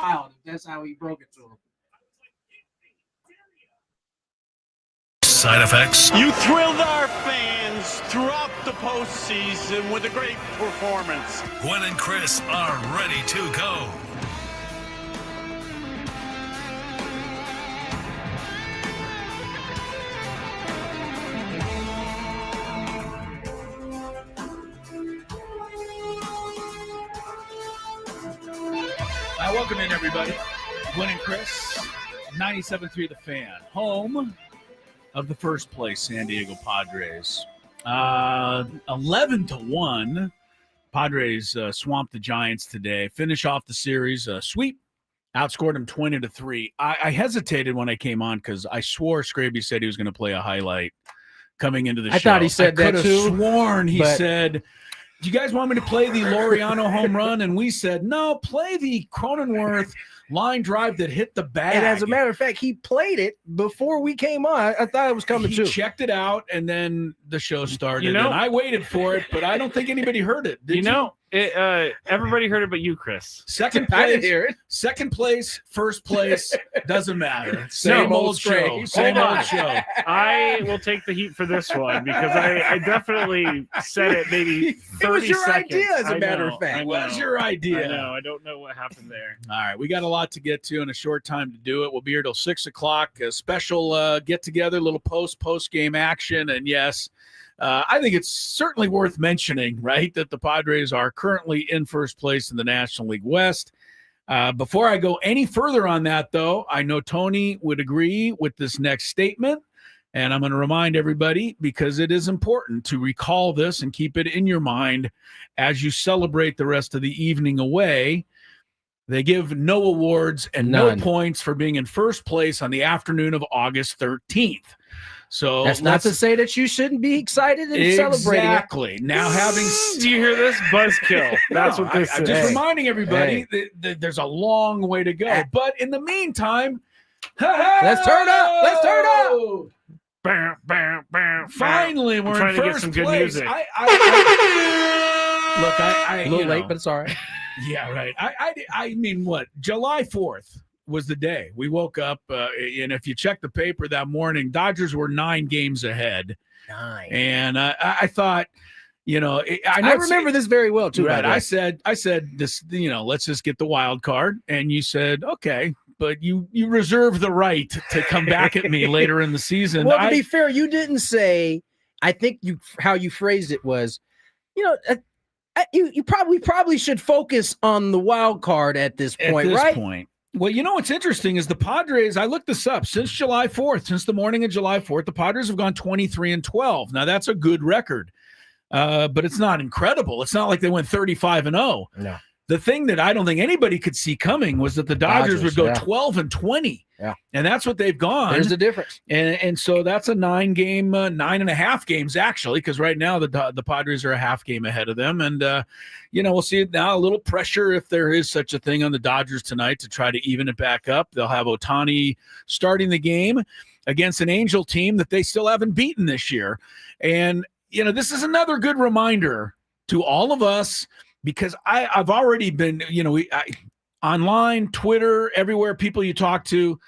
wild if that's how he broke it to him. Side effects. You thrilled our fans throughout the postseason with a great performance. Gwynn and Chris are ready to go. Welcome in, everybody. Gwynn and Chris, 97.3 The Fan, home of the first place San Diego Padres. 11-1. Padres swamped the Giants today. Finish off the series, sweep, outscored them 20-3. I hesitated when I came on because I swore Skraby said he was going to play a highlight coming into the show. I thought he said that too. I could have sworn he said, do you guys want me to play the Laureano home run? And we said, no, play the Cronenworth line drive that hit the bag. And as a matter of fact, he played it before we came on. I thought it was coming too. He checked it out, and then the show started. And I waited for it, but I don't think anybody heard it. Did you? Everybody heard it but you, Chris. Second place, I didn't hear it. Second place, first place, doesn't matter. Same old show. Same old show. I will take the heat for this one because I definitely said it maybe 30 It was your seconds. idea, as a matter of fact. It was your idea. I know. I don't know what happened there. All right. We got a lot to get to in a short time to do it. We'll be here till 6 o'clock. A special get-together, little post-game action. And, yes, I think it's certainly worth mentioning, right, that the Padres are currently in first place in the National League West. Before I go any further on that, though, I know Tony would agree with this next statement, and I'm going to remind everybody because it is important to recall this and keep it in your mind as you celebrate the rest of the evening away. They give no awards and no points for being in first place on the afternoon of August 13th. So that's not to say that you shouldn't be excited and celebrating. Exactly. Now having do you hear this buzzkill? That's what this is. I'm just reminding everybody that there's a long way to go. But in the meantime, let's turn up. Let's turn up. Bam, bam, bam, Finally, we're trying in to first get some good place. music. Look, a little late, but it's all right. Yeah, right. I mean, what? July 4th was the day we woke up, and if you check the paper that morning, Dodgers were 9 games ahead. 9. And I thought, I remember this very well too. Right. I said this, let's just get the wild card, and you said, okay, but you reserve the right to come back at me later in the season. Well, to be fair, you didn't say. I think how you phrased it was, you probably should focus on the wild card at this point, right? Point. Well, what's interesting is the Padres, I looked this up, since July 4th, since the morning of July 4th, the Padres have gone 23-12. Now, that's a good record, but it's not incredible. It's not like they went 35-0. No. The thing that I don't think anybody could see coming was that the Dodgers would go 12-20. Yeah. And that's what they've gone. There's the difference. And so that's a 9.5 games, actually, because right now the Padres are a half game ahead of them. And, we'll see now a little pressure, if there is such a thing, on the Dodgers tonight to try to even it back up. They'll have Ohtani starting the game against an Angel team that they still haven't beaten this year. And, this is another good reminder to all of us, because I've already been, online, Twitter, everywhere, people you talk to.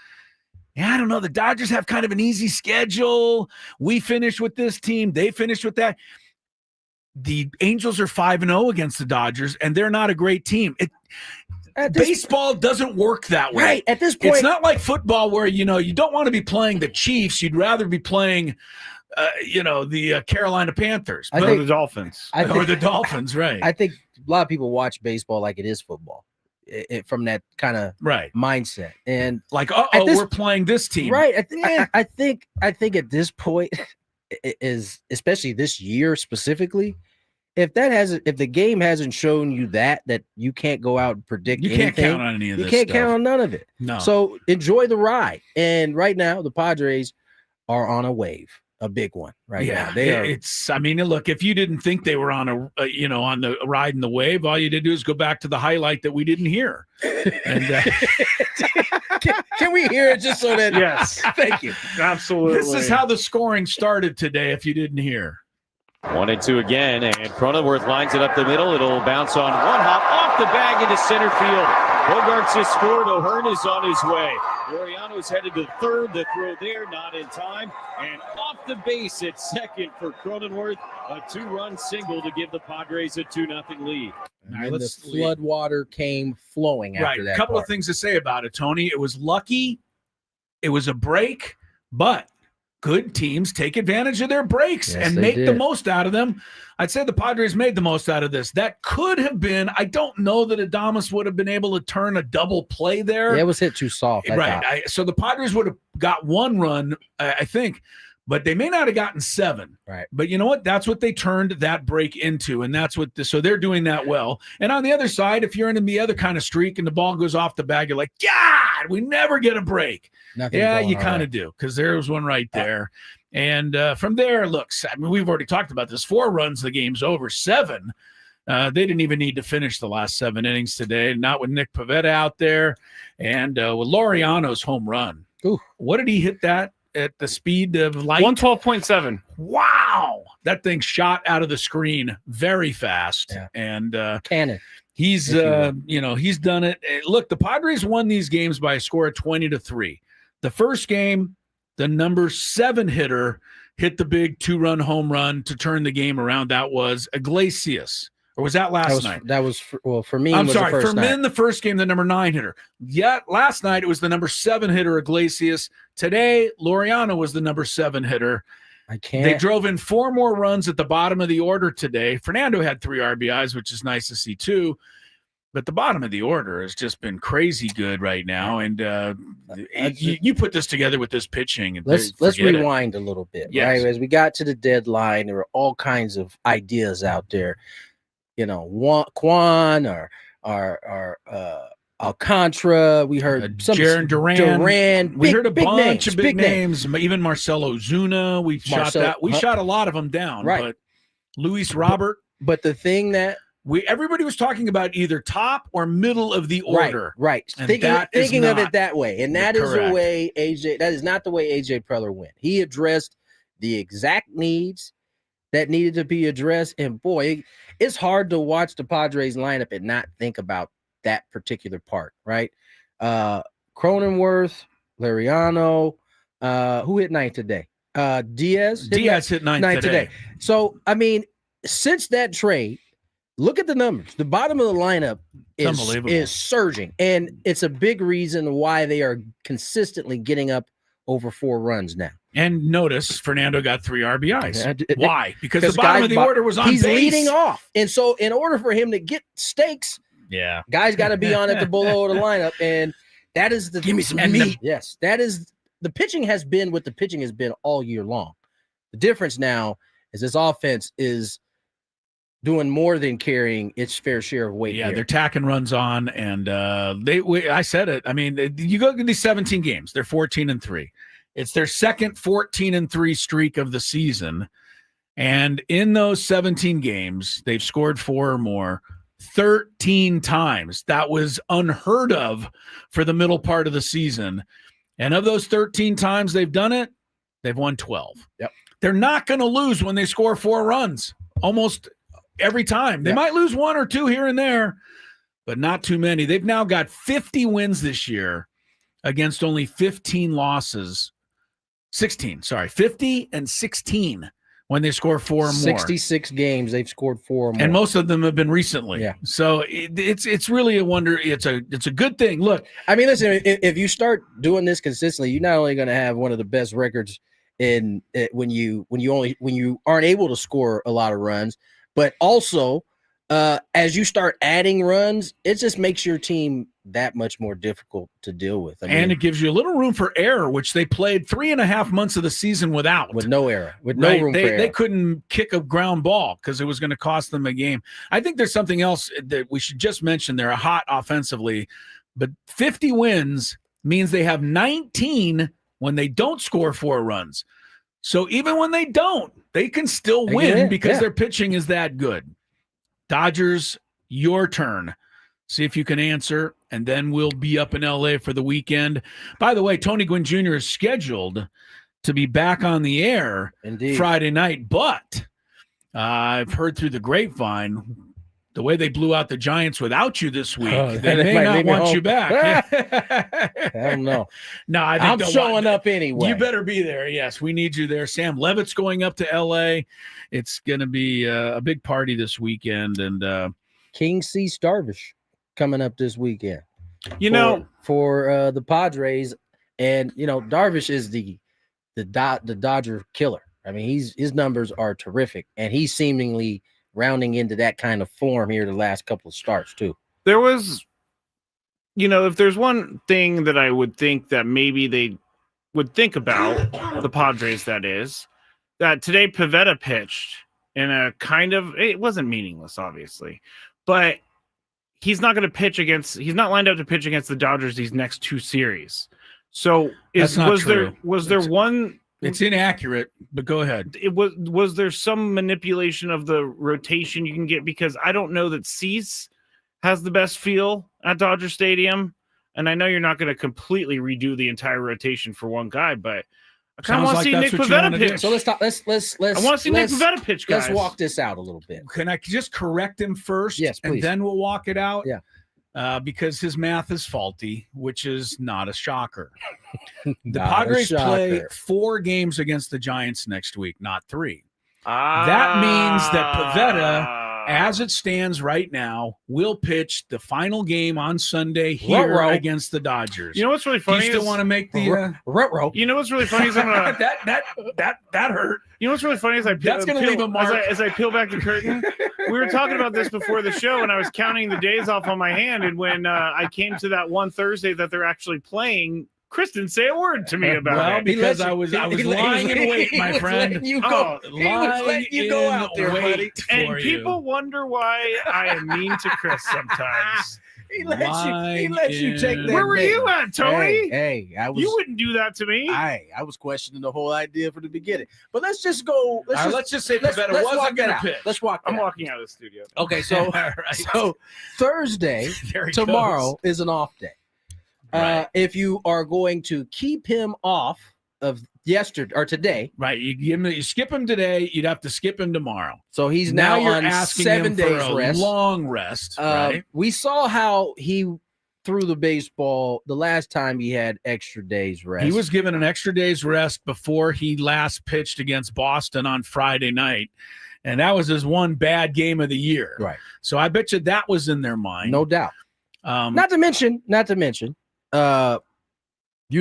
Yeah, I don't know. The Dodgers have kind of an easy schedule. We finished with this team. They finished with that. The Angels are 5-0 against the Dodgers, and they're not a great team. Baseball doesn't work that way. Right. At this point, it's not like football where, you don't want to be playing the Chiefs. You'd rather be playing the Carolina Panthers. Or the Dolphins. Or the Dolphins, right. I think a lot of people watch baseball like it is football. From that kind of mindset, and like, we're playing this team, right? I think at this point is, especially this year specifically, if the game hasn't shown you that you can't go out and predict anything, can't count on any of this. You can't stuff. count on none of it. No. So enjoy the ride. And right now, the Padres are on a wave. A big one right now. They are. Look, if you didn't think they were on on the ride in the wave, all you did do is go back to the highlight that we didn't hear. And can we hear it just so that? Yes. Thank you. Absolutely. This is how the scoring started today. If you didn't hear. 1-2 again, and Cronenworth lines it up the middle. It'll bounce on one hop off the bag into center field. Bogarts just scored. O'Hearn is on his way. Laureano's headed to third. The throw there, not in time. And off the base at second for Cronenworth. A 2-run single to give the Padres a 2-0 lead. And the flood water came flowing after that. A couple of things to say about it, Tony. It was lucky. It was a break, but good teams take advantage of their breaks and make the most out of them. I'd say the Padres made the most out of this. That could have been, I don't know that Adames would have been able to turn a double play there. Yeah, it was hit too soft. Right. So the Padres would have got 1 run, I think, but they may not have gotten 7. Right. But you know what? That's what they turned that break into, and that's what so they're doing that well. And on the other side, if you're in the other kind of streak and the ball goes off the bag, you're like, God, we never get a break. Yeah, you kind of do, because there was one right there. And from there, looks, I mean, we've already talked about this. 4 runs, the game's over. 7. They didn't even need to finish the last 7 innings today, not with Nick Pivetta out there. And with Laureano's home run. Ooh. What did he hit that at the speed of light? 112.7. Wow. That thing shot out of the screen very fast. Yeah. And cannon. He's he's done it. Look, the Padres won these games by a score of 20-3. The first game, the number 7 hitter hit the big 2-run home run to turn the game around. That was Iglesias. Or was that last night? That was for me. I'm sorry. For Min, the first game, the number 9 hitter. Yet last night it was the number 7 hitter, Iglesias. Today, Laureano was the number 7 hitter. They drove in 4 more runs at the bottom of the order today. Fernando had 3 RBIs, which is nice to see too. But the bottom of the order has just been crazy good right now. And you put this together with this pitching. And let's rewind a little bit. Yes. Right? As we got to the deadline, there were all kinds of ideas out there. You know, Quan or Alcantara. We heard some Jaron Duran. We heard a bunch of big names. Even Marcelo Zuna. We shot a lot of them down. Right. But Luis Robert. But the thing that everybody was talking about either top or middle of the order. Right. Thinking of it that way. And that is the way that is not the way AJ Preller went. He addressed the exact needs that needed to be addressed. And boy, it's hard to watch the Padres lineup and not think about that particular part, right? Cronenworth, Laureano, who hit 9 today? Diaz hit 9 today. So, I mean, since that trade, look at the numbers. The bottom of the lineup is surging, and it's a big reason why they are consistently getting up over 4 runs now. And notice Fernando got 3 RBIs. Why? Because the bottom of the order was on base. He's leading off. And so in order for him to get stakes, guys got to be on at the below of the lineup. And that is give me some meat. Yes, that is the pitching has been what the pitching has been all year long. The difference now is this offense is doing more than carrying its fair share of weight. Yeah, they're tacking runs on, and I said it. I mean, you go to these 17 games, they're 14-3. It's their second 14-3 streak of the season. And in those 17 games, they've scored 4 or more 13 times. That was unheard of for the middle part of the season. And of those 13 times they've done it, they've won 12. Yep. They're not going to lose when they score 4 runs almost every time. They might lose 1 or 2 here and there, but not too many. They've now got 50 wins this year against only 15 losses. 50 and 16 when they score 4 or more. 66 games, they've scored 4 or more. And most of them have been recently. Yeah. So it's really a wonder. It's a good thing. Look, I mean, listen, if you start doing this consistently, you're not only going to have one of the best records in when you aren't able to score a lot of runs, but also as you start adding runs, it just makes your team that much more difficult to deal with. And it gives you a little room for error, which they played 3.5 months of the season with no error, no room for error. They couldn't kick a ground ball because it was going to cost them a game. I think there's something else that we should just mention. They're hot offensively, but 50 wins means they have 19 when they don't score 4 runs. So even when they don't, they can still win because their pitching is that good. Dodgers, your turn. See if you can answer, and then we'll be up in L.A. for the weekend. By the way, Tony Gwynn Jr. is scheduled to be back on the air Friday night, but I've heard through the grapevine the way they blew out the Giants without you this week, they may might not leave me want home. you back. I don't know. No, I think I'm showing up anyway. You better be there. Yes, we need you there. Sam Levitt's going up to L.A. It's going to be a big party this weekend. And King C. Starvish coming up this weekend. For the Padres. And, Darvish is the Dodger killer. I mean, his numbers are terrific. And he's seemingly rounding into that kind of form here the last couple of starts too. There was, if there's one thing that I would think that maybe they would think about, the Padres, that is, that today Pivetta pitched in a kind of, it wasn't meaningless, obviously, but he's not lined up to pitch against the Dodgers these next two series. So was there one? It's inaccurate, but go ahead. Was there some manipulation of the rotation you can get? Because I don't know that Cease has the best feel at Dodger Stadium, and I know you're not going to completely redo the entire rotation for one guy, but I kind of want to see Nick Pivetta pitch. So let's talk. Let's. I want to see Nick Pivetta pitch, guys. Let's walk this out a little bit. Can I just correct him first? Yes, please. And then we'll walk it out. Yeah. Because his math is faulty, which is not a shocker. The Padres play 4 games against the Giants next week, not 3. That means that Pivetta, as it stands right now, will pitch the final game on Sunday here against the Dodgers. You know what's really funny? You still want to make the You know what's really funny is that hurt. You know what's really funny is that's going to leave a mark. As I peel back the curtain. We were talking about this before the show, and I was counting the days off on my hand. And when I came to that one Thursday that they're actually playing, Chris didn't say a word to me about it. Because I was lying in wait, my friend. He was letting you go out there, buddy. And people wonder why I am mean to Chris sometimes. He lets you take that. Where were you at, Tony? Hey, you wouldn't do that to me. I was questioning the whole idea from the beginning. But let's just go. Let's just say Pivetta wasn't going to pitch. Let's walk. I'm walking out of the studio. Okay, so so Thursday tomorrow is an off day. Right. If you are going to keep him off of yesterday or today, right? You skip him today. You'd have to skip him tomorrow. So he's now on asking 7 days for a rest, long rest. Right? We saw how he threw the baseball the last time he had extra days rest. He was given an extra day's rest before he last pitched against Boston on Friday night. And that was his one bad game of the year. Right. So I bet you that was in their mind. No doubt. Not to mention, Yu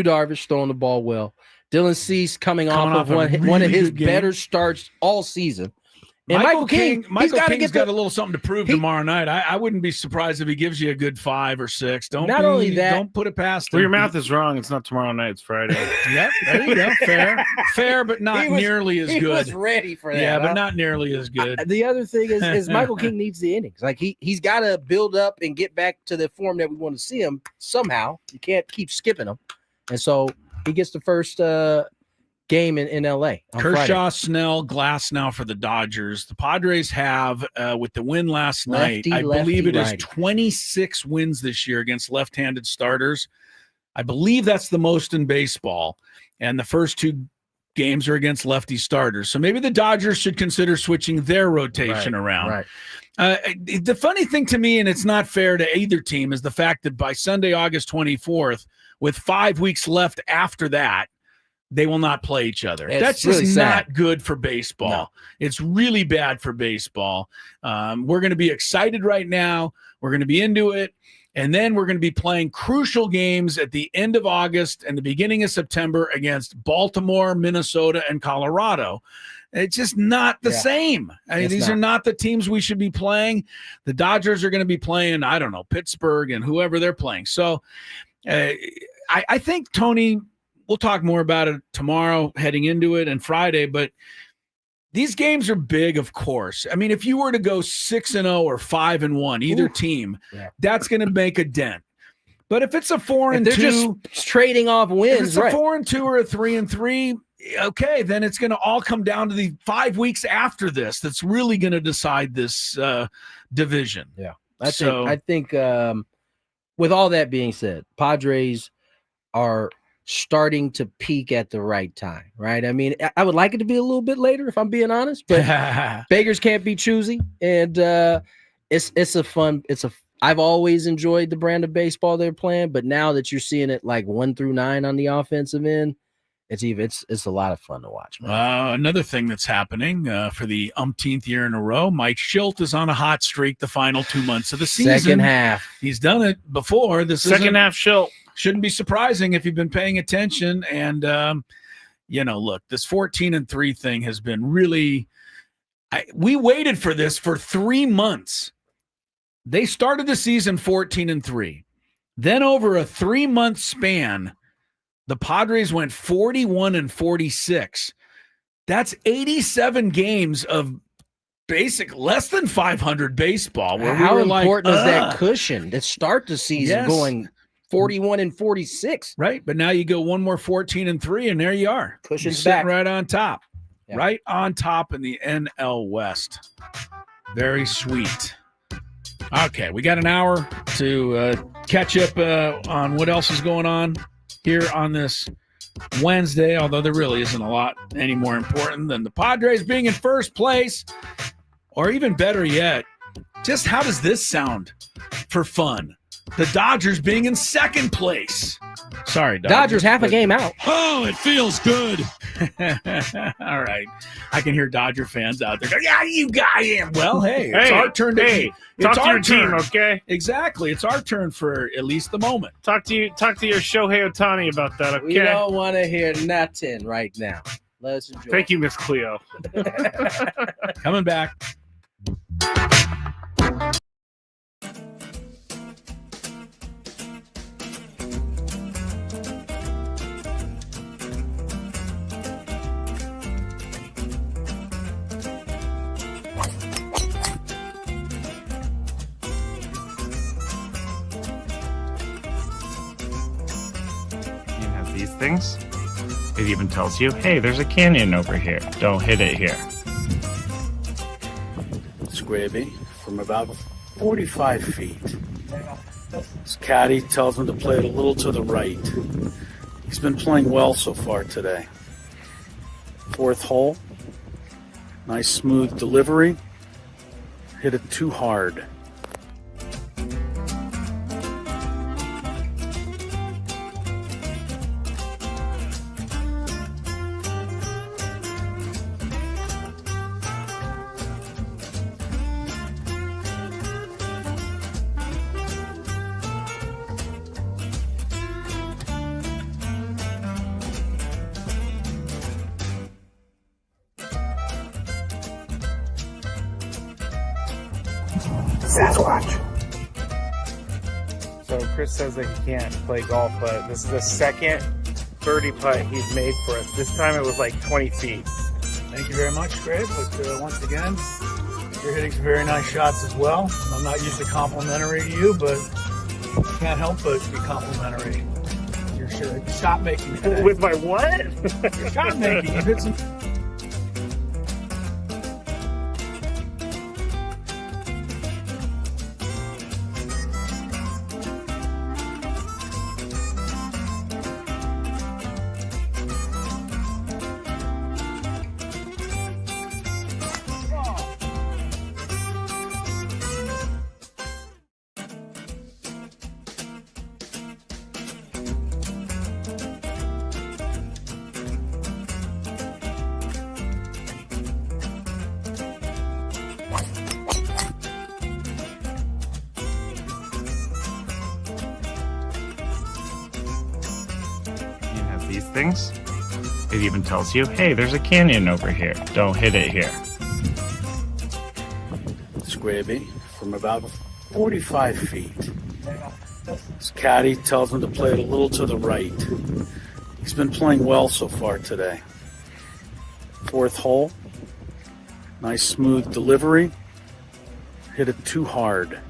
Darvish throwing the ball well. Dylan Cease coming off of one of his better starts all season. And Michael King, Michael King's got a little something to prove tomorrow night. I wouldn't be surprised if he gives you a good 5 or 6. Don't put it past him. Well, your math is wrong. It's not tomorrow night. It's Friday. Yep, there you go. Fair, but not nearly as good. He was ready for that. Yeah, but not nearly as good. The other thing is Michael King needs the innings. Like he's got to build up and get back to the form that we want to see him somehow. You can't keep skipping him, and so he gets the first game in LA. Kershaw, Snell, Glass now for the Dodgers. The Padres have, with the win last night, I believe it is 26 wins this year against left-handed starters. I believe that's the most in baseball. And the first 2 games are against lefty starters. So maybe the Dodgers should consider switching their rotation around. Right. The funny thing to me, and it's not fair to either team, is the fact that by Sunday, August 24th, with 5 weeks left after that, they will not play each other. That's just really not good for baseball. No. It's really bad for baseball. We're going to be excited right now. We're going to be into it. And then we're going to be playing crucial games at the end of August and the beginning of September against Baltimore, Minnesota, and Colorado. It's just not the same. I mean, these are not the teams we should be playing. The Dodgers are going to be playing, I don't know, Pittsburgh and whoever they're playing. So I think, Tony, we'll talk more about it tomorrow heading into it and Friday, but these games are big, of course. I mean, if you were to go 6-0 or 5-1, either team, that's going to make a dent. But if it's a 4-2, they're just trading off wins. If it's a 4-2 or a 3-3, okay, then it's going to all come down to the 5 weeks after this. That's really going to decide this division. Yeah, I think with all that being said, Padres are starting to peak at the right time, right? I mean, I would like it to be a little bit later, if I'm being honest, but beggars can't be choosy. And I've always enjoyed the brand of baseball they're playing, but now that you're seeing it like 1 through 9 on the offensive end, it's a lot of fun to watch, man. Another thing that's happening for the umpteenth year in a row, Mike Schilt is on a hot streak the final 2 months of the season. Second half. He's done it before. This second half Schilt. Shouldn't be surprising if you've been paying attention. And, look, this 14-3 thing has been really we waited for this for 3 months. They started the season 14-3. Then over a 3-month span, the Padres went 41-46. That's 87 games of basic less than 500 baseball. Where How we were important is that cushion to start the season going 41-46? Right, but now you go one more 14-3, and there you are. Cushion's You're back, right on top, yeah. Right on top in the NL West. Very sweet. Okay, we got an hour to catch up on what else is going on here on this Wednesday, although there really isn't a lot any more important than the Padres being in first place, or even better yet, just how does this sound for fun? The Dodgers being in second place. Sorry, Dodgers half a game out. Oh, it feels good. All right. I can hear Dodger fans out there going, yeah, you got him. Well, hey, it's our turn to talk to your team, okay? Exactly. It's our turn for at least the moment. Talk to your Shohei Ohtani about that, okay? We don't want to hear nothing right now. Let's enjoy. Thank you, Miss Cleo. Coming back. These things. It even tells you, hey, there's a canyon over here. Don't hit it here. Skraby from about 45 feet. His caddy tells him to play it a little to the right. He's been playing well so far today. Fourth hole. Nice smooth delivery. Hit it too hard. Sasquatch. So Chris says that he can't play golf, but this is the second birdie putt he's made for us. This time it was like 20 feet. Thank you very much, Greg. But once again, you're hitting some very nice shots as well. I'm not usually complimentary to you, but I can't help but be complimentary. Your shot making today. With my what? Your shot making. You hit some. These things. It even tells you, hey, there's a canyon over here. Don't hit it here. Skraby from about 45 feet. His caddy tells him to play it a little to the right. He's been playing well so far today. Fourth hole. Nice smooth delivery. Hit it too hard.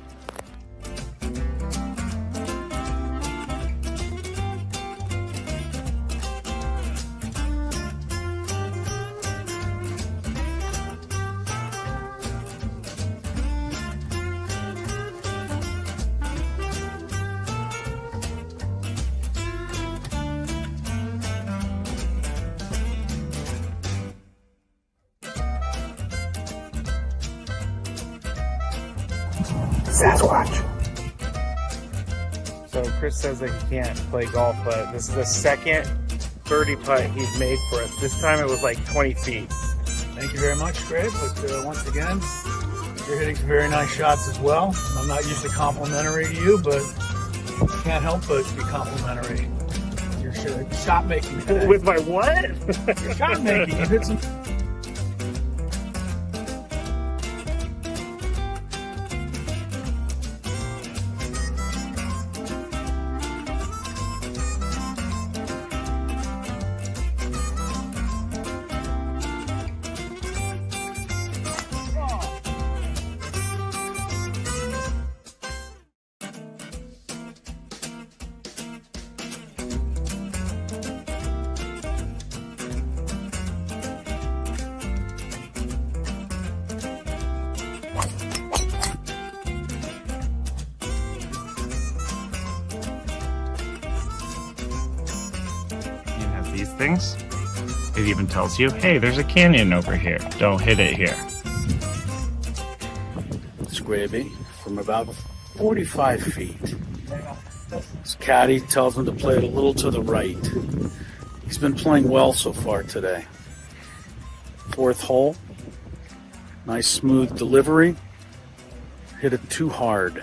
Sasquatch. So Chris says that he can't play golf, but this is the second birdie putt he's made for us. This time it was like 20 feet. Thank you very much, Skraby. But once again, you're hitting some very nice shots as well. I'm not usually complimentary to you, but can't help but be complimentary. Your shot making today. With my what? Your shot making. You hit some. These things. It even tells you, hey, there's a canyon over here. Don't hit it here. Skraby from about 45 feet. His caddy tells him to play it a little to the right. He's been playing well so far today. Fourth hole. Nice smooth delivery. Hit it too hard.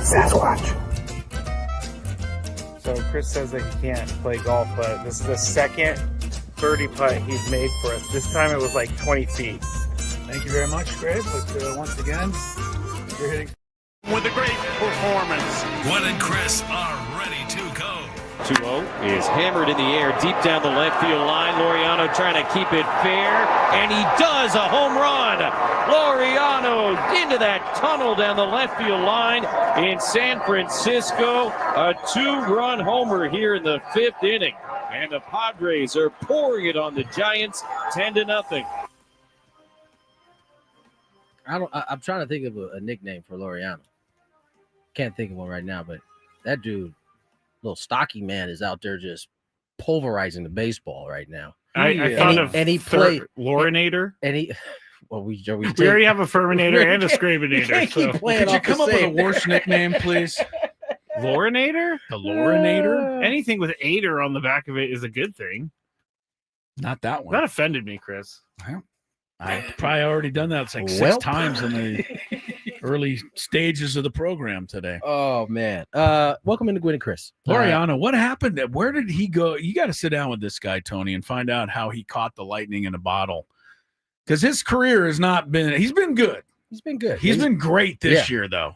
Sasquatch. So Chris says that he can't play golf, but this is the second birdie putt he's made for us. This time it was like 20 feet. Thank you very much, Skraby. But once again, you're hitting. With a great performance. Gwynn and Chris are ready to go. 2-0 is hammered in the air deep down the left field line. Laureano trying to keep it fair, and he does a home run. Laureano into that tunnel down the left field line in San Francisco. A 2-run homer here in the 5th inning. And the Padres are pouring it on the Giants 10-0. I'm trying to think of a nickname for Laureano. Can't think of one right now, but that dude, little stocky man, is out there just pulverizing the baseball right now. I thought of he played Lorinator. And he, well, we already have a Ferminator and a Scrabinator. So. Could you come up with a worse nickname, please? Lorinator? The Lorinator? Anything with "ator" on the back of it is a good thing. Not that one. That offended me, Chris. I've probably already done that like 6 times in the early stages of the program today. Oh, man. Welcome into Gwynn and Chris. Laureano, what happened? Where did he go? You got to sit down with this guy, Tony, and find out how he caught the lightning in a bottle. Because his career has not been – he's been good. He's been good. He's been great this year, though.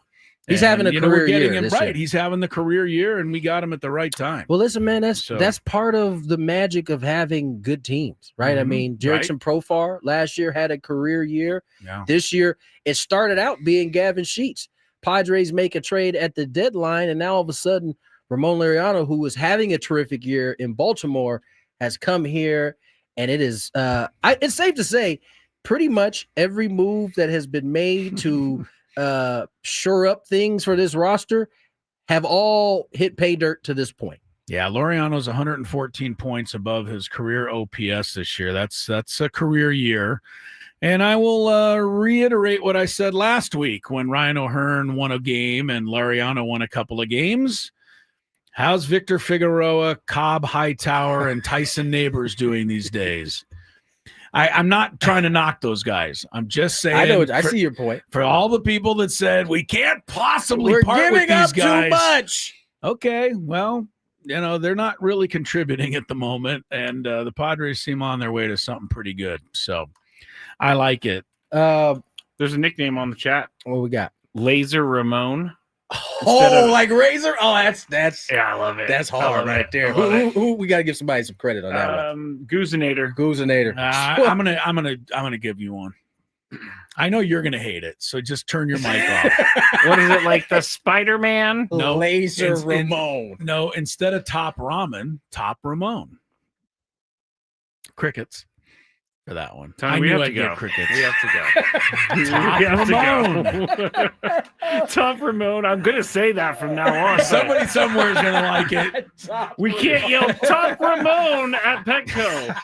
He's having a career year. Him right. He's having the career year, and we got him at the right time. Well, listen, man, that's part of the magic of having good teams, right? I mean, Jerickson Profar last year had a career year. Yeah. This year, it started out being Gavin Sheets. Padres make a trade at the deadline, and now all of a sudden, Ramon Laureano, who was having a terrific year in Baltimore, has come here, and it is it's safe to say pretty much every move that has been made to shore up things for this roster have all hit pay dirt to this point. Yeah, Laureano's 114 points above his career OPS this year. That's a career year. And I will reiterate what I said last week when Ryan O'Hearn won a game and Laureano won a couple of games. How's Victor Figueroa, Cobb Hightower, and Tyson Neighbors doing these days? I'm not trying to knock those guys. I'm just saying. I know. I see your point. For all the people that said we can't possibly part with these guys. We're giving up too much. Okay, well, they're not really contributing at the moment, and the Padres seem on their way to something pretty good. So I like it. There's a nickname on the chat. What we got? Laser Ramon. Like Razor? Oh, that's yeah, I love it. That's hard right there. Who we got to give somebody some credit on that one. Goozinator. Goozinator. I'm gonna give you one. I know you're going to hate it, so just turn your mic off. What is it, like the Spider-Man? No, Laser Ramon. No, instead of Top Ramen, Top Ramon. Crickets for that one. Tony, I we knew have I'd to go. get crickets. We have to go. Top We have Ramon. to go. Top Ramon. I'm going to say that from now on. Somebody somewhere is going to like it. We can't yell Top Ramon at Petco.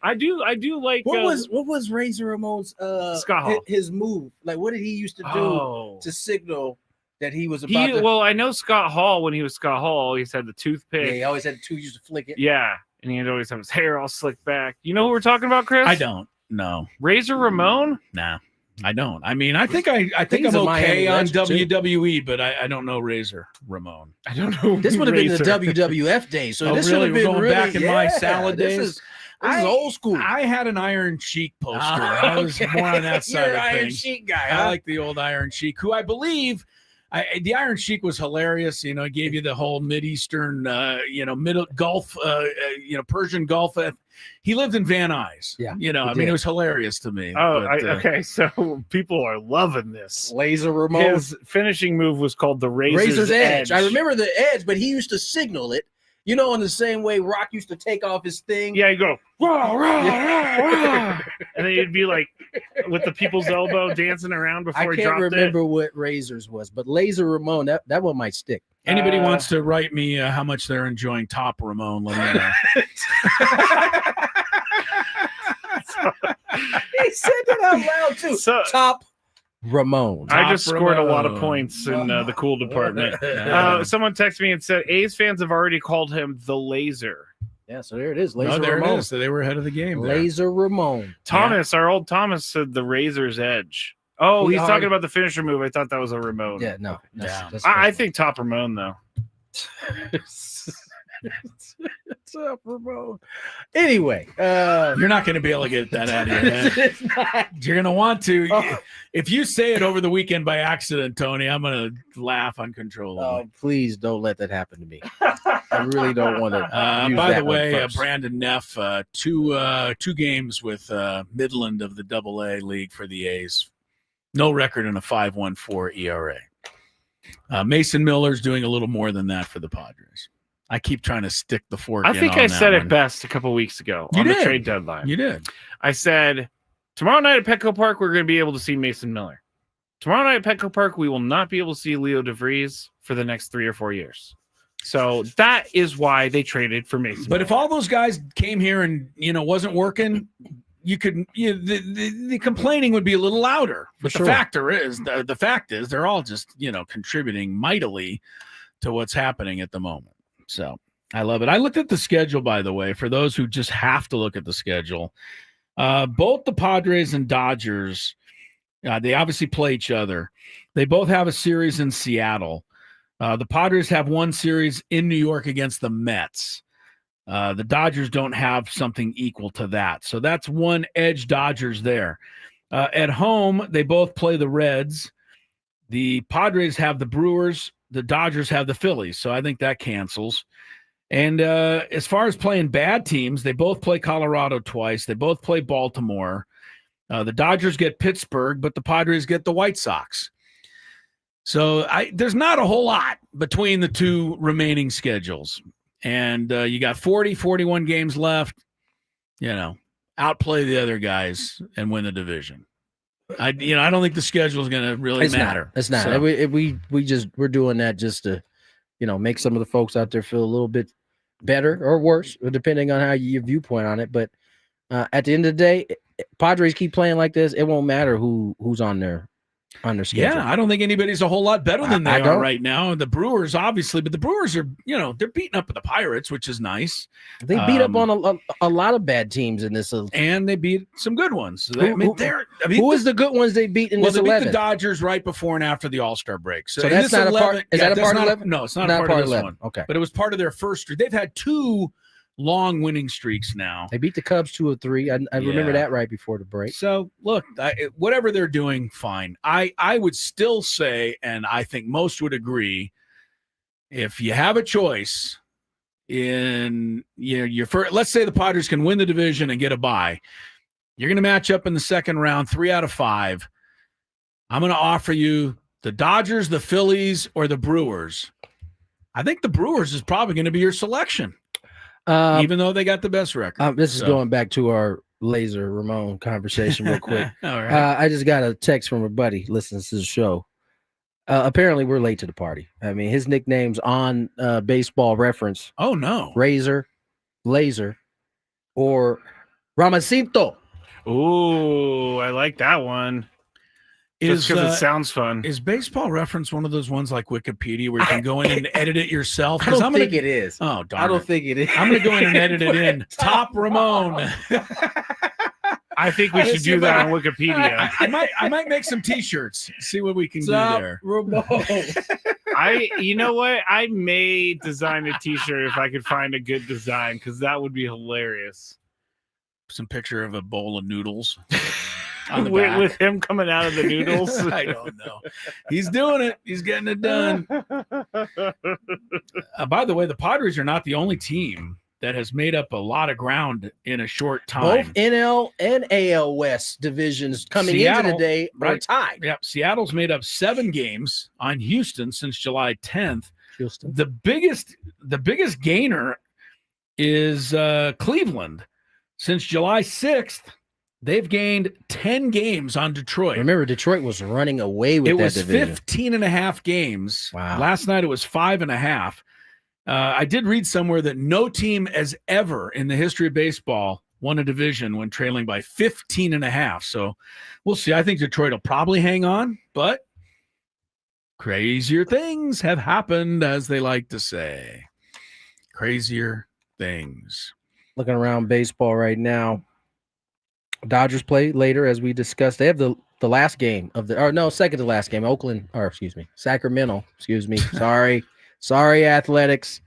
I do like What was Razor Ramon's Scott Hall. his move? Like, what did he used to do to signal that he was about to? Well, I know Scott Hall, when he was Scott Hall, he had the toothpick. Yeah, he always had two. Used to flick it. Yeah, and he'd always have his hair all slicked back. You know who we're talking about, Chris? I don't. No. Razor Ramon? Nah. I don't. I mean, I think I'm he's a Miami okay on legend, too. WWE, but I don't know Razor Ramon. I don't know. This would have been the WWF days. So this really? would have been We're going really, back in my salad this days. This is old school. I had an Iron Sheik poster. I was more on that side You're of an Iron things. Sheik guy. I like the old Iron Sheik, who I believe the Iron Sheik was hilarious. You know, he gave you the whole Mideastern, Middle Gulf, Persian Gulf. He lived in Van Nuys. Yeah, I mean, it was hilarious to me. Okay. So people are loving this. Laser Ramon. His finishing move was called the Razor's Edge. I remember the edge, but he used to signal it. You know, in the same way Rock used to take off his thing. Yeah, you go, rah, rah, rah, rah. And then you'd be like with the people's elbow dancing around before he dropped it. I can't remember what Razor's was, but Laser Ramon, that one might stick. Anybody wants to write me how much they're enjoying Top Ramon, let me know. He said that out loud, too. Top Ramon. I just scored a lot of Ramon. points in the cool department. Someone texted me and said A's fans have already called him the Laser. Yeah, so there it is. Laser there Ramon. it is. So they were ahead of the game. There. Laser Ramon. Thomas, our old Thomas, said the Razor's Edge. Oh, he's talking about the finisher move. I thought that was a Ramon. Yeah, no. I think Top Ramon, though. Top Ramon. Anyway, you're not going to be able to get that out of your head. You're going to want to. If you say it over the weekend by accident, Tony, I'm going to laugh uncontrollably. Oh, please don't let that happen to me. I really don't want to. By the way, Brandon Neff, two games with Midland of the AA League for the A's. No record in a 5.14 ERA. Mason Miller's doing a little more than that for the Padres. I keep trying to stick the fork in. I think I said it best a couple weeks ago on the trade deadline. You did. I said, tomorrow night at Petco Park, we're going to be able to see Mason Miller. Tomorrow night at Petco Park, we will not be able to see Leo DeVries for the next 3 or 4 years. So that is why they traded for Mason Miller. But if all those guys came here and, wasn't working, you could, the complaining would be a little louder. But the fact is they're all just, contributing mightily to what's happening at the moment. So I love it. I looked at the schedule, by the way, for those who just have to look at the schedule. Both the Padres and Dodgers, they obviously play each other. They both have a series in Seattle. The Padres have one series in New York against the Mets. The Dodgers don't have something equal to that. So that's one edge Dodgers there. At home, they both play the Reds. The Padres have the Brewers. The Dodgers have the Phillies, so I think that cancels. And as far as playing bad teams, they both play Colorado twice. They both play Baltimore. The Dodgers get Pittsburgh, but the Padres get the White Sox. So there's not a whole lot between the two remaining schedules. And you got 41 games left. Outplay the other guys and win the division. I don't think the schedule is going to really matter. It's not. So, We're doing that just to, make some of the folks out there feel a little bit better or worse, depending on how your viewpoint on it. But at the end of the day, Padres keep playing like this. It won't matter who's on their schedule. Yeah, I don't think anybody's a whole lot better than they are right now. The Brewers, obviously, but the Brewers are, they're beating up the Pirates, which is nice. They beat up on a lot of bad teams in this, and they beat some good ones. So who is the good ones they beat in this 11? They beat the Dodgers right before and after the All-Star break. So that's not 11, a part. Is that a part of 11? No, it's not a part of this 11. one. Okay, but it was part of their first streak. They've had 2 long winning streaks now. They beat the Cubs 2 of 3. I remember that right before the break. So look, whatever they're doing, fine. I would still say, and I think most would agree, if you have a choice in your first, let's say the Padres can win the division and get a bye. You're going to match up in the second round, 3 out of 5. I'm going to offer you the Dodgers, the Phillies, or the Brewers. I think the Brewers is probably going to be your selection, even though they got the best record. This is going back to our Laser Ramon conversation real quick. All right. I just got a text from a buddy listening to the show. Apparently, we're late to the party. I mean, his nickname's on Baseball Reference. Oh, no. Razor, Laser, or Ramacito. Ooh, I like that one. Just because it sounds fun. Is Baseball Reference one of those ones like Wikipedia where you can go in and edit it yourself? I don't think it is. Oh, darn I don't think it is. I'm going to go in and edit it in. Top Ramon. I think we should do that on Wikipedia. I might make some T-shirts. See what we can do there. Ramon. You know what? I may design a T-shirt if I could find a good design, because that would be hilarious. Some picture of a bowl of noodles. With him coming out of the noodles. I don't know. He's doing it. He's getting it done. By the way, the Padres are not the only team that has made up a lot of ground in a short time. Both NL and AL West divisions coming into today are tied. Yep. Seattle's made up 7 games on Houston since July 10th. Houston. The biggest gainer is Cleveland. Since July 6th, they've gained 10 games on Detroit. Remember, Detroit was running away with that division. It was 15 and a half games. Wow. Last night it was 5.5. I did read somewhere that no team has ever in the history of baseball won a division when trailing by 15 and a half. So we'll see. I think Detroit will probably hang on, but crazier things have happened, as they like to say. Crazier things. Looking around baseball right now. Dodgers play later, as we discussed. They have the last game of second to last game. Sacramento. Sorry, Athletics.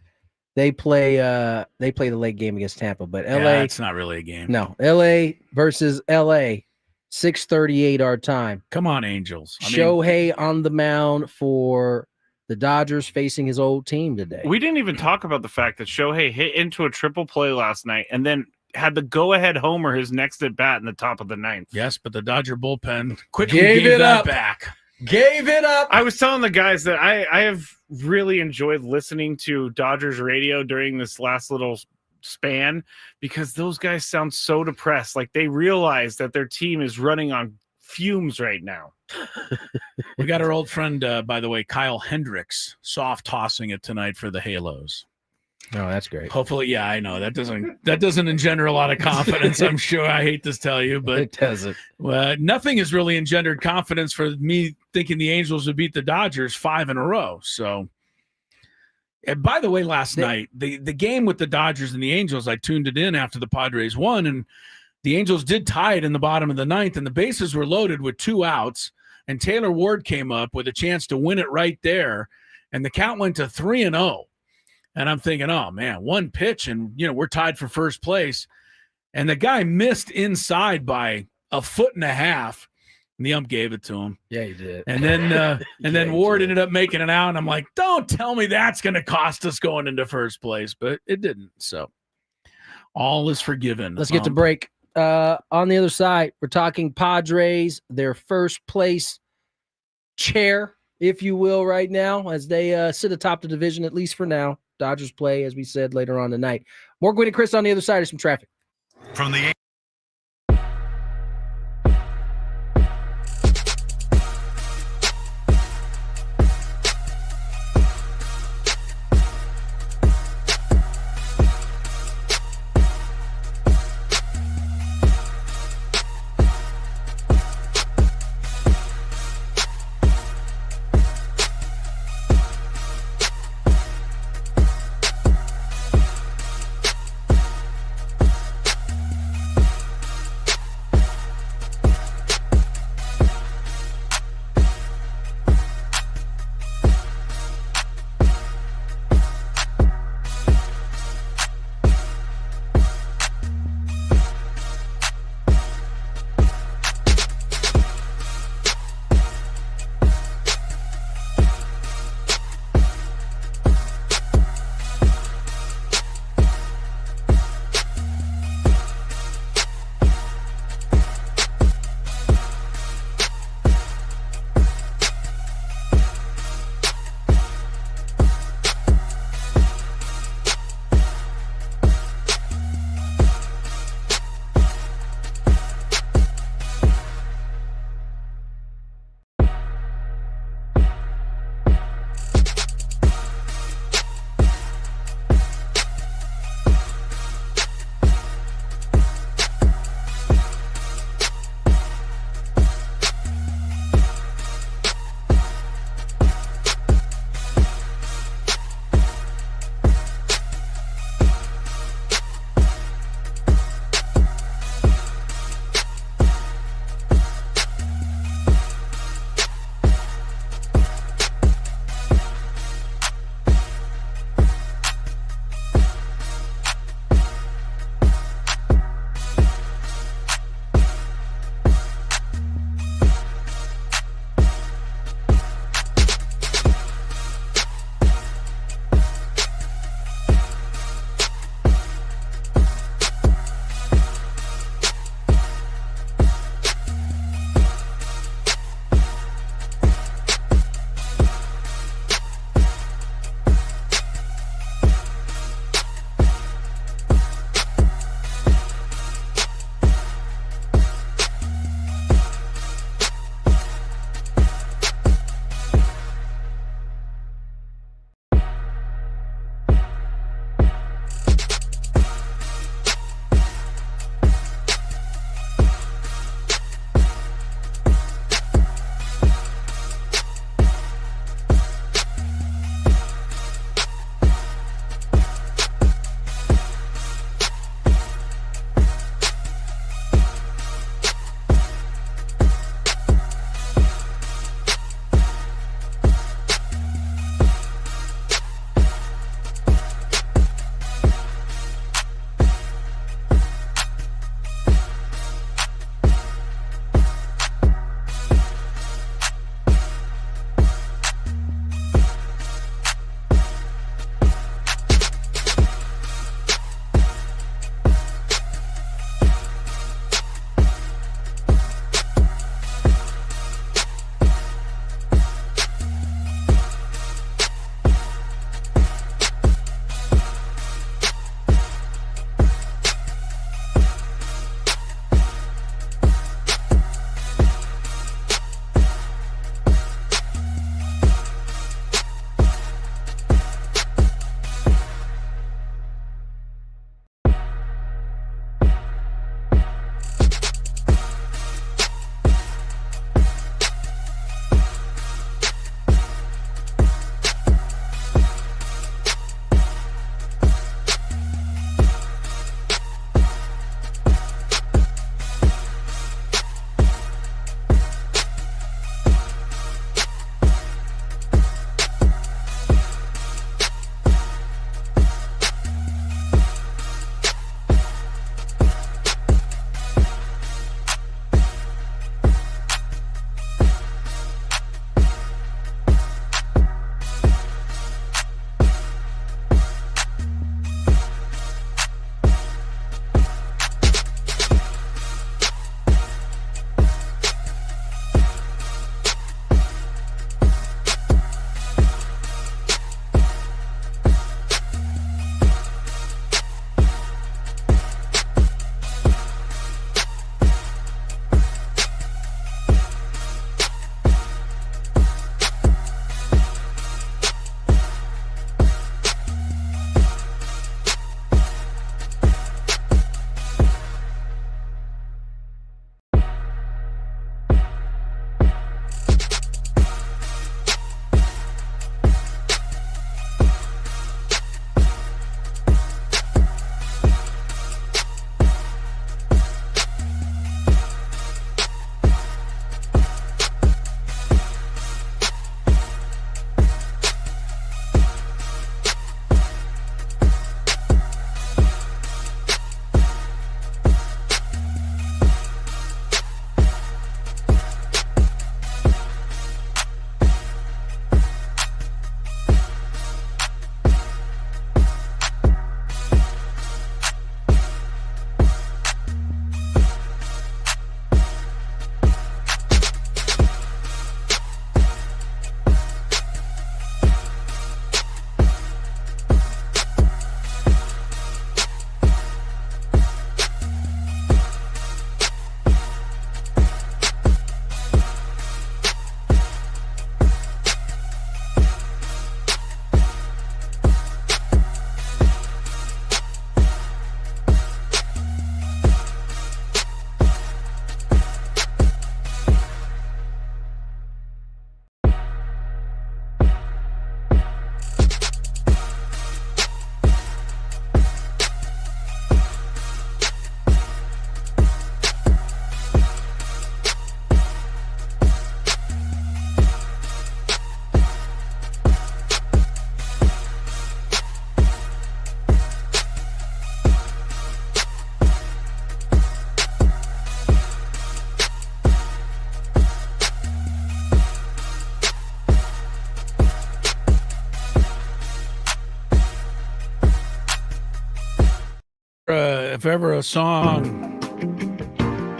They play the late game against Tampa, but LA. It's not really a game. No, LA versus LA, 6:38 our time. Come on, Angels. Shohei on the mound for the Dodgers facing his old team today. We didn't even talk about the fact that Shohei hit into a triple play last night and then had the go-ahead homer his next at bat in the top of the 9th. Yes, but the Dodger bullpen quickly gave that up. back. Gave it up. I was telling the guys that I have really enjoyed listening to Dodgers radio during this last little span, because those guys sound so depressed. Like they realize that their team is running on fumes right now. We got our old friend, by the way, Kyle Hendricks, soft tossing it tonight for the Halos. Oh, that's great. Hopefully, yeah, I know that doesn't engender a lot of confidence. I'm sure. I hate to tell you, but it doesn't. Nothing has really engendered confidence for me thinking the Angels would beat the Dodgers 5 in a row. So, and by the way, last night the game with the Dodgers and the Angels, I tuned it in after the Padres won, and the Angels did tie it in the bottom of the 9th, and the bases were loaded with 2 outs, and Taylor Ward came up with a chance to win it right there, and the count went to 3-0. And I'm thinking, oh, man, 1 pitch, and, we're tied for first place. And the guy missed inside by 1.5 foot, and the ump gave it to him. Yeah, he did. And then Ward ended up making it out, and I'm like, don't tell me that's going to cost us going into first place. But it didn't, so all is forgiven. Let's get to break. On the other side, we're talking Padres, their first place chair, if you will, right now, as they sit atop the division, at least for now. Dodgers play, as we said, later on tonight. More Gwynn and Chris on the other side of some traffic. From the if ever a song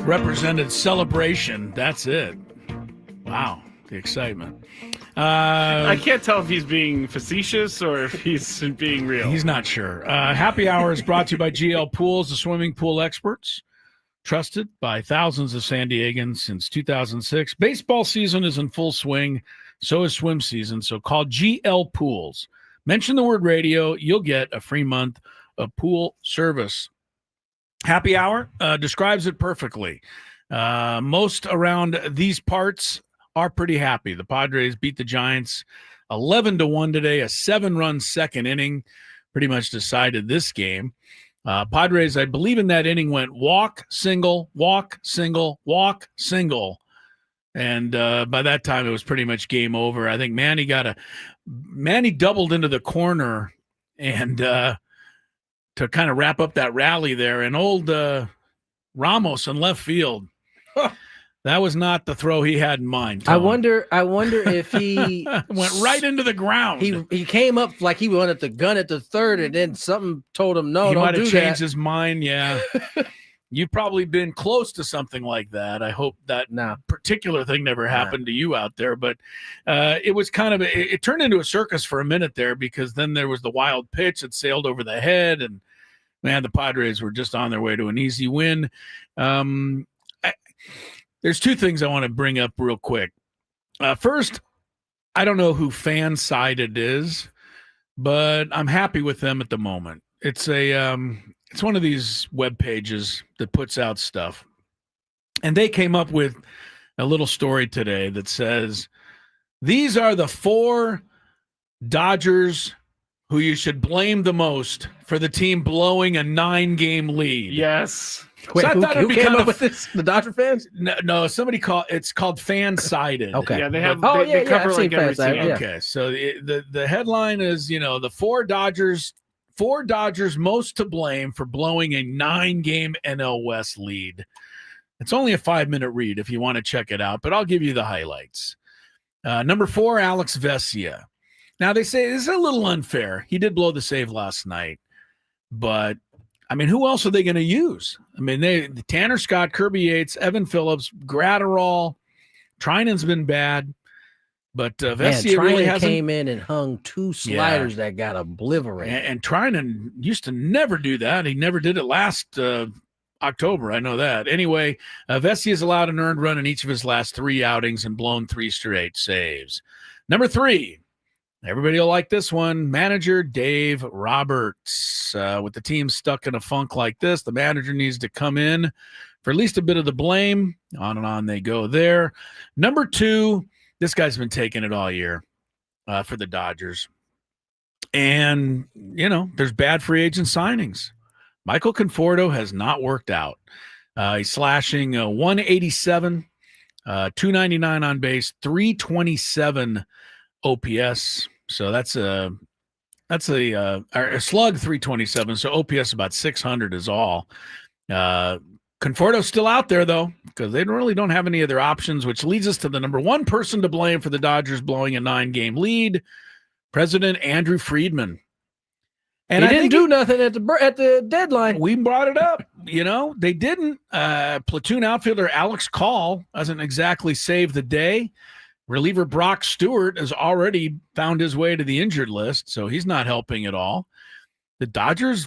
represented celebration, that's it. Wow, the excitement. I can't tell if he's being facetious or if he's being real. He's not sure. Happy Hour is brought to you by GL Pools, the swimming pool experts. Trusted by thousands of San Diegans since 2006. Baseball season is in full swing. So is swim season. So call GL Pools. Mention the word radio. You'll get a free month of pool service. Happy Hour describes it perfectly. Most around these parts are pretty happy. The Padres beat the Giants 11-1 today. A 7-run second inning pretty much decided this game. Padres, I believe in that inning, went walk, single, walk, single, walk, single. And by that time, it was pretty much game over. I think Manny doubled into the corner and to kind of wrap up that rally there. And old Ramos in left field. That was not the throw he had in mind, Tom. I wonder if he went right into the ground. He came up like he wanted to gun at the third, and then something told him no. He don't might have do changed that. his mind. Yeah, you've probably been close to something like that. I hope that particular thing never happened to you out there. But it was kind of it turned into a circus for a minute there, because then there was the wild pitch that sailed over the head, and man, the Padres were just on their way to an easy win. There's two things I want to bring up real quick. First, I don't know who fan side it is, but I'm happy with them at the moment. It's it's one of these web pages that puts out stuff, and they came up with a little story today that says these are the 4 Dodgers who you should blame the most for the team blowing a 9-game lead. Yes. Wait, So who came up with this? The Dodger fans? No, somebody it's called fan-sided. Okay. Yeah, they have. Oh, they cover I've like seen every Fan-Sided, team. yeah. Okay, so the headline is, the 4 Dodgers most to blame for blowing a 9-game NL West lead. It's only a 5-minute read if you want to check it out, but I'll give you the highlights. Number 4, Alex Vesia. Now, they say this is a little unfair. He did blow the save last night, but I mean, who else are they going to use? I mean, Tanner Scott, Kirby Yates, Evan Phillips, Gratterall, Trinan's been bad, but Vesia really hasn't. Came in and hung 2 sliders that got obliterated. And Trinan used to never do that. He never did it last October. I know that. Anyway, Vesia has allowed an earned run in each of his last 3 outings and blown 3 straight saves. Number 3. Everybody will like this one. Manager Dave Roberts. With the team stuck in a funk like this, the manager needs to come in for at least a bit of the blame. On and on they go there. Number 2, this guy's been taking it all year for the Dodgers. And, there's bad free agent signings. Michael Conforto has not worked out. He's slashing 187, 299 on base, 327 OPS. So that's a slug 327. So OPS about 600 is all. Conforto's still out there though, because they really don't have any other options, which leads us to the number 1 person to blame for the Dodgers blowing a 9-game lead, President Andrew Friedman. And he didn't do nothing at the deadline. We brought it up. They didn't. Platoon outfielder Alex Call hasn't exactly saved the day. Reliever Brock Stewart has already found his way to the injured list, so he's not helping at all. The Dodgers,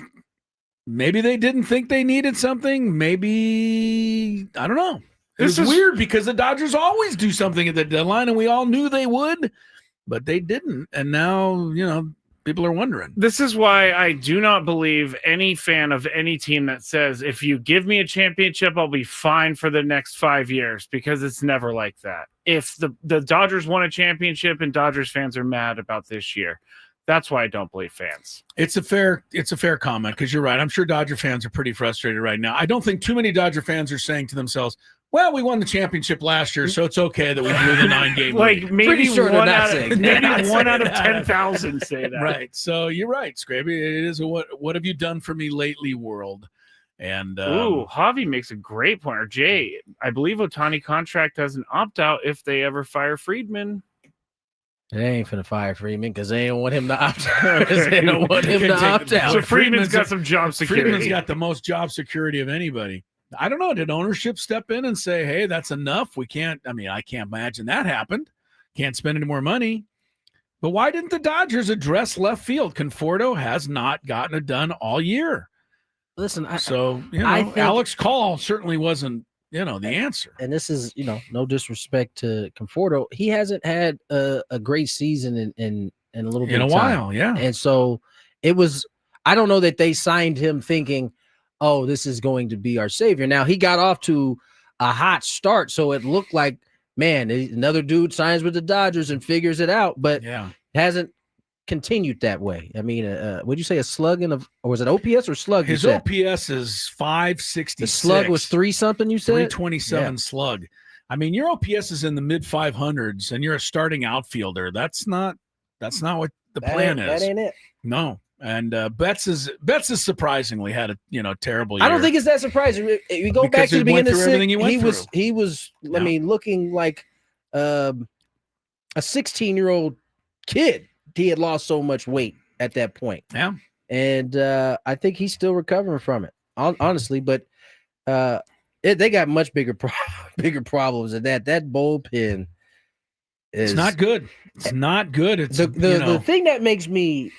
maybe they didn't think they needed something. Maybe, I don't know. It's weird because the Dodgers always do something at the deadline, and we all knew they would, but they didn't. And now, people are wondering. This is why I do not believe any fan of any team that says, if you give me a championship, I'll be fine for the next 5 years, because it's never like that. If the Dodgers won a championship and Dodgers fans are mad about this year, that's why I don't believe fans. It's a fair comment, because you're right. I'm sure Dodger fans are pretty frustrated right now. I don't think too many Dodger fans are saying to themselves, well, we won the championship last year, so it's okay that we blew the 9-game like lead. maybe sure one they're not out saying of, that. maybe one out of 10,000 say that. Right. So you're right, Skraby. It is a what have you done for me lately world. And Javi makes a great point. Or Jay, I believe Ohtani contract has an opt-out if they ever fire Friedman. They ain't finna fire Freeman because they don't want him to opt out. They don't want him to opt out. So Freeman's got some job security. Freeman's got the most job security of anybody. I don't know. Did ownership step in and say, hey, that's enough? We can't. I mean, I can't imagine that happened. Can't spend any more money. But why didn't the Dodgers address left field? Conforto has not gotten it done all year. Listen, I think Alex Call certainly wasn't, the answer. And this is, no disrespect to Conforto. He hasn't had a great season in a little bit in a of while, time. yeah. And so it was. I don't know that they signed him thinking, oh, this is going to be our savior. Now he got off to a hot start, so it looked like, man, another dude signs with the Dodgers and figures it out, but hasn't continued that way. I mean, would you say a slug or was it OPS or slug? His OPS is 566. The slug was 3-something, you said? 327 slug. I mean, your OPS is in the mid 500s and you're a starting outfielder. That's not what the plan is. That ain't it. No. And Betts is surprisingly had a terrible year. I don't think it's that surprising. You go back to the beginning of the season, he was I mean, looking like a 16-year-old kid. He had lost so much weight at that point. Yeah. And I think he's still recovering from it, honestly. But they got much bigger problems than that. That bullpen is not good. It's not good. It's the thing that makes me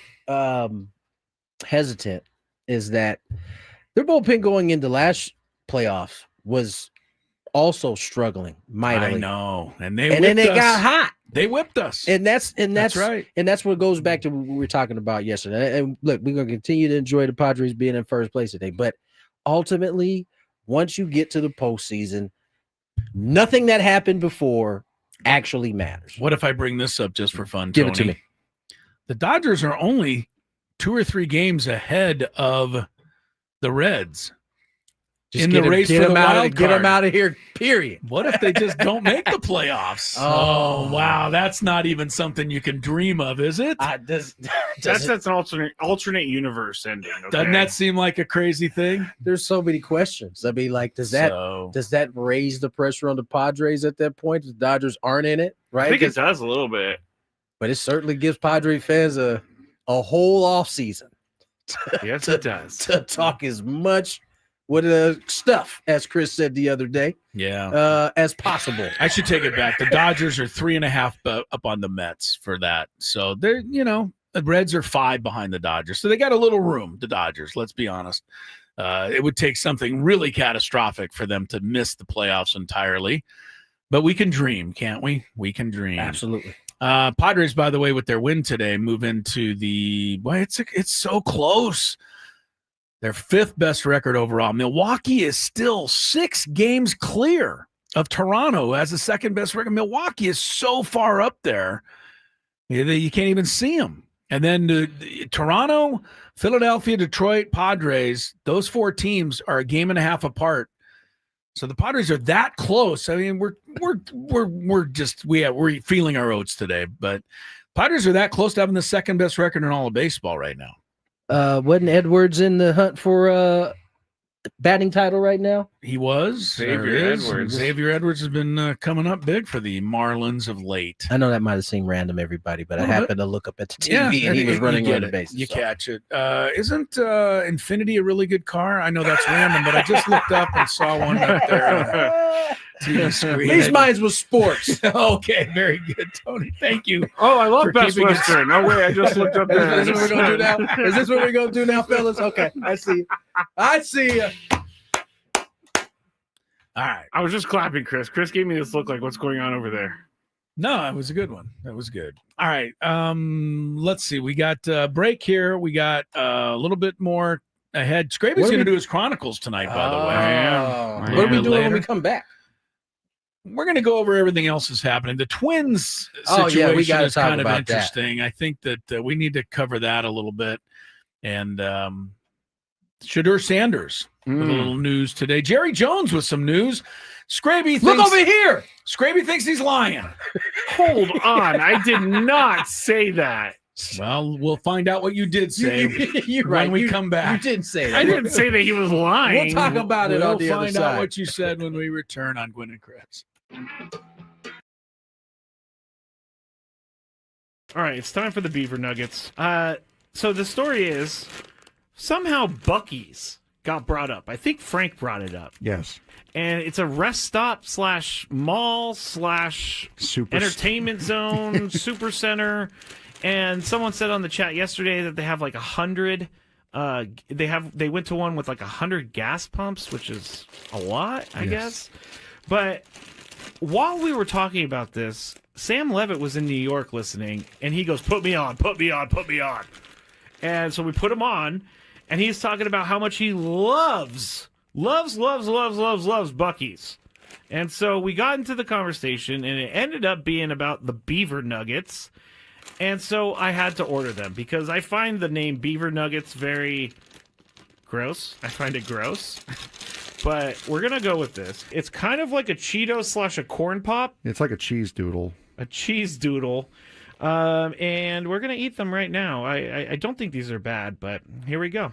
hesitant is that their bullpen going into last playoffs was also struggling mightily. I know. And then they got hot. They whipped us. And that's right. And that's what goes back to what we were talking about yesterday. And look, we're going to continue to enjoy the Padres being in first place today. But ultimately, once you get to the postseason, nothing that happened before actually matters. What if I bring this up just for fun, Give Tony? it to me. The Dodgers are only 2 or 3 games ahead of the Reds. Just in the race for the wild card. Get them out of here, period. What if they just don't make the playoffs? Oh, wow. That's not even something you can dream of, is it? That's an alternate universe ending. Okay? Doesn't that seem like a crazy thing? There's so many questions. I mean, like, does that raise the pressure on the Padres at that point? The Dodgers aren't in it, right? I think it does a little bit. But it certainly gives Padre fans a whole off season. Yes, it does. To talk as much with stuff, as Chris said the other day, as possible. I should take it back. The Dodgers are 3.5 up on the Mets for that. So they're, the Reds are 5 behind the Dodgers. So they got a little room, the Dodgers, let's be honest. It would take something really catastrophic for them to miss the playoffs entirely. But we can dream, can't we? We can dream. Absolutely. Padres, by the way, with their win today, move into it's so close. Their 5th best record overall. Milwaukee is still 6 games clear of Toronto as the 2nd best record. Milwaukee is so far up there, you can't even see them. And then Toronto, Philadelphia, Detroit, Padres, those 4 teams are a game and a half apart. So the Padres are that close. I mean, we're feeling our oats today, but Padres are that close to having the 2nd best record in all of baseball right now. Wasn't Edwards in the hunt for batting title right now? He was. Xavier Edwards has been coming up big for the Marlins of late. I know that might have seemed random, everybody, but I happened to look up at the TV and he was running on the bases. You catch it. Isn't Infinity a really good car? I know that's random, but I just looked up and saw one up there. These minds was sports. Okay, very good, Tony. Thank you. Oh, I love Best Western. No way, I just looked up there. Is this what we're gonna do now? Is this what we're gonna do now, fellas? Okay, I see. I see you. All right. I was just clapping, Chris. Chris gave me this look like, what's going on over there? No, it was a good one. That was good. All right. Let's see. We got a break here. We got a little bit more ahead. Skraby's going to do his Chronicles tonight, by the way. What are we doing when we come back? We're going to go over everything else that's happening. The Twins situation is kind of interesting. I think that we need to cover that a little bit. And Shedeur Sanders with a little news today. Jerry Jones with some news. Skraby look over here. Skraby thinks he's lying. Hold on. I did not say that. Well, we'll find out what you did say when we come back. You didn't say that. I didn't say that he was lying. We'll talk about it on the other side. We'll find out what you said when we return on Gwynn and Chris. All right, it's time for the Beaver Nuggets. So the story is somehow Buc-ee's got brought up. I think Frank brought it up. Yes. And it's a rest stop / mall / entertainment zone, super center. And someone said on the chat yesterday that they have like 100. They went to one with like 100 gas pumps, which is a lot, I guess. But while we were talking about this, Sam Levitt was in New York listening, and he goes, "Put me on, put me on, put me on." And so we put him on, and he's talking about how much he loves Buc-ee's. And so we got into the conversation, and it ended up being about the Beaver Nuggets. And so I had to order them because I find the name Beaver Nuggets very gross. I find it gross. But we're going to go with this. It's kind of like a Cheeto / a corn pop. It's like a cheese doodle. A cheese doodle. And we're going to eat them right now. I don't think these are bad, but here we go.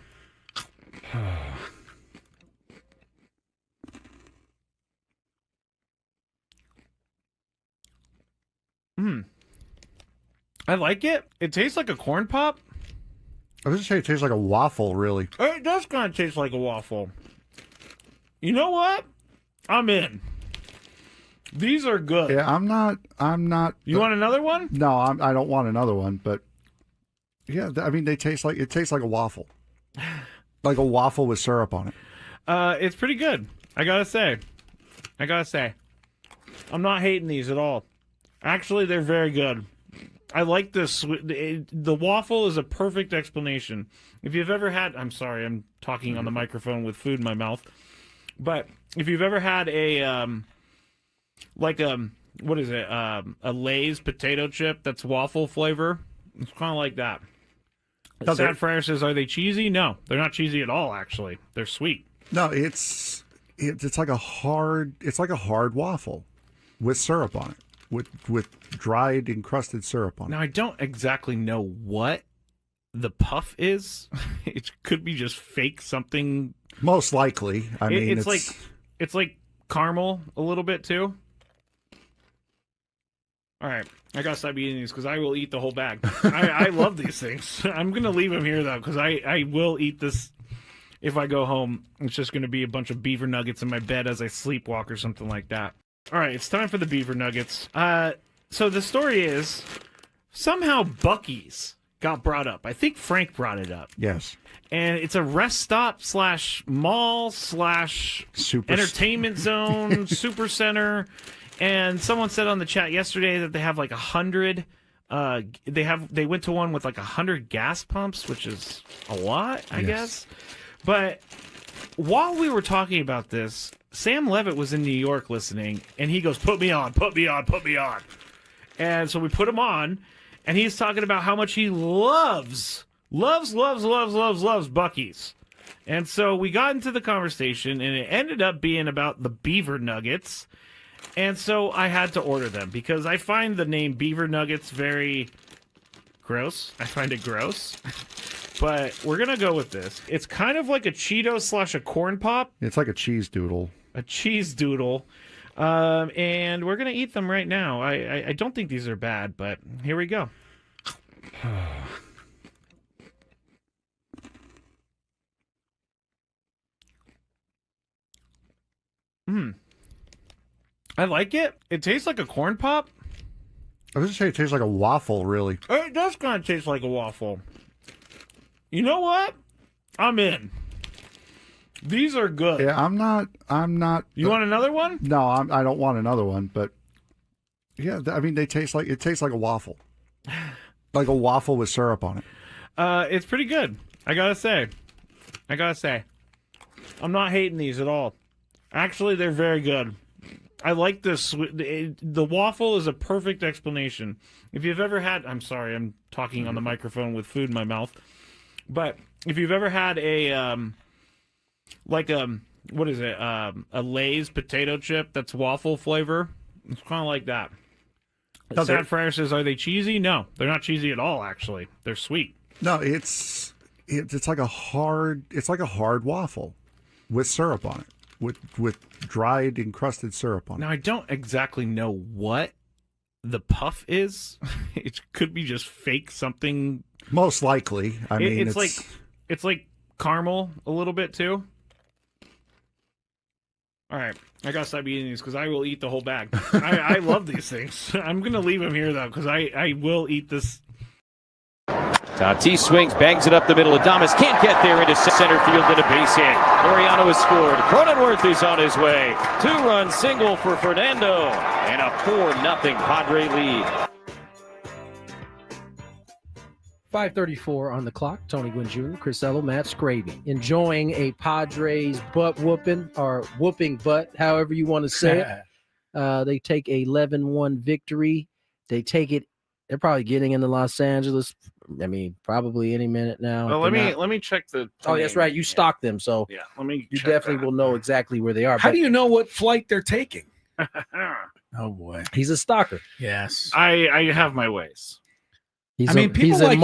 I like it. It tastes like a corn pop. I was just saying it tastes like a waffle, really. It does kind of taste like a waffle. You know what? I'm in. These are good. Yeah, I'm not. You want another one? No, I don't want another one. But yeah, I mean, it tastes like a waffle, like a waffle with syrup on it. It's pretty good. I gotta say, I'm not hating these at all. Actually, they're very good. I like this. The waffle is a perfect explanation. If you've ever had, I'm sorry, I'm talking on the microphone with food in my mouth. But if you've ever had a what is it? A Lay's potato chip that's waffle flavor. It's kind of like that. Sad Fryer says, "Are they cheesy?" No, they're not cheesy at all. Actually, they're sweet. No, it's like a hard waffle with syrup on it, with dried encrusted syrup on it. Now I don't exactly know what the puff is. It could be just fake something. Most likely. I mean, it's like caramel a little bit too. All right, I gotta stop eating these because I will eat the whole bag. I love these things. I'm gonna leave them here though because I will eat this if I go home. It's just gonna be a bunch of Beaver Nuggets in my bed as I sleepwalk or something like that. All right, it's time for the Beaver Nuggets. So the story is somehow Buc-ee's got brought up. I think Frank brought it up. Yes. And it's a rest stop / mall / entertainment zone, super center. And someone said on the chat yesterday that they have like 100. They went to one with like 100 gas pumps, which is a lot, I guess. But while we were talking about this, Sam Levitt was in New York listening, and he goes, "Put me on, put me on, put me on." And so we put him on, and he's talking about how much he loves Buc-ee's. And so we got into the conversation, and it ended up being about the Beaver Nuggets. And so I had to order them because I find the name Beaver Nuggets very gross. I find it gross. But we're going to go with this. It's kind of like a Cheeto / a corn pop. It's like a cheese doodle. A cheese doodle. And we're going to eat them right now. I don't think these are bad, but here we go. I like it. It tastes like a corn pop. I was just saying it tastes like a waffle, really. It does kind of taste like a waffle. You know what? I'm in. These are good. Yeah, I'm not. You want another one? No, I don't want another one. But yeah, I mean, it tastes like a waffle, like a waffle with syrup on it. It's pretty good. I gotta say, I'm not hating these at all. Actually, they're very good. I like this. The waffle is a perfect explanation. If you've ever had, I'm sorry, I'm talking on the microphone with food in my mouth. But if you've ever had a what is it? A Lay's potato chip that's waffle flavor. It's kind of like that. Sad Fryer says, "Are they cheesy?" No, they're not cheesy at all. Actually, they're sweet. No, it's like a hard waffle with syrup on it, with dried encrusted syrup on it. Now I don't exactly know what the puff is. It could be just fake something. Most likely. I mean, it's like caramel a little bit too. All right, I gotta stop eating these because I will eat the whole bag. I love these things. I'm gonna leave them here though because I will eat this. Tatis swings, bangs it up the middle. Adames can't get there into center field and a base hit. Laureano has scored. Cronenworth is on his way. 2-run single for Fernando and a 4-0 Padre lead. 5:34 on the clock. Tony Gwynn Jr., Chris Ello, Matt Skraby. Enjoying a Padres butt whooping, or whooping butt, however you want to say it. They take a 11-1 victory. They take it. They're probably getting into Los Angeles. I mean, probably any minute now. Well, let me check the. Oh, that's right. You stocked them, so yeah. Let me. You definitely will know exactly where they are. How do you know what flight they're taking? Oh boy, he's a stalker. Yes, I have my ways. People like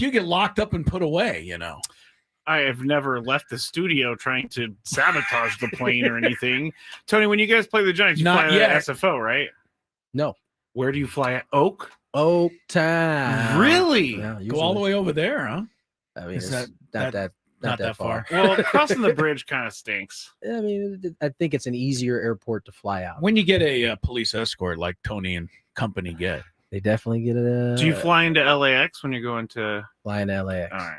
you get locked up and put away. You know, I have never left the studio trying to sabotage the plane or anything. Tony, when you guys play the Giants, you fly at SFO, right? No. Where do you fly at? Oak time. Really? Yeah, go all the way over there, huh? I mean, it's not that far. Well, crossing the bridge kind of stinks. I mean, I think it's an easier airport to fly out. When you get a police escort like Tony and company get, they definitely get a. Do you fly into LAX when you're going to? Fly into LAX. All right.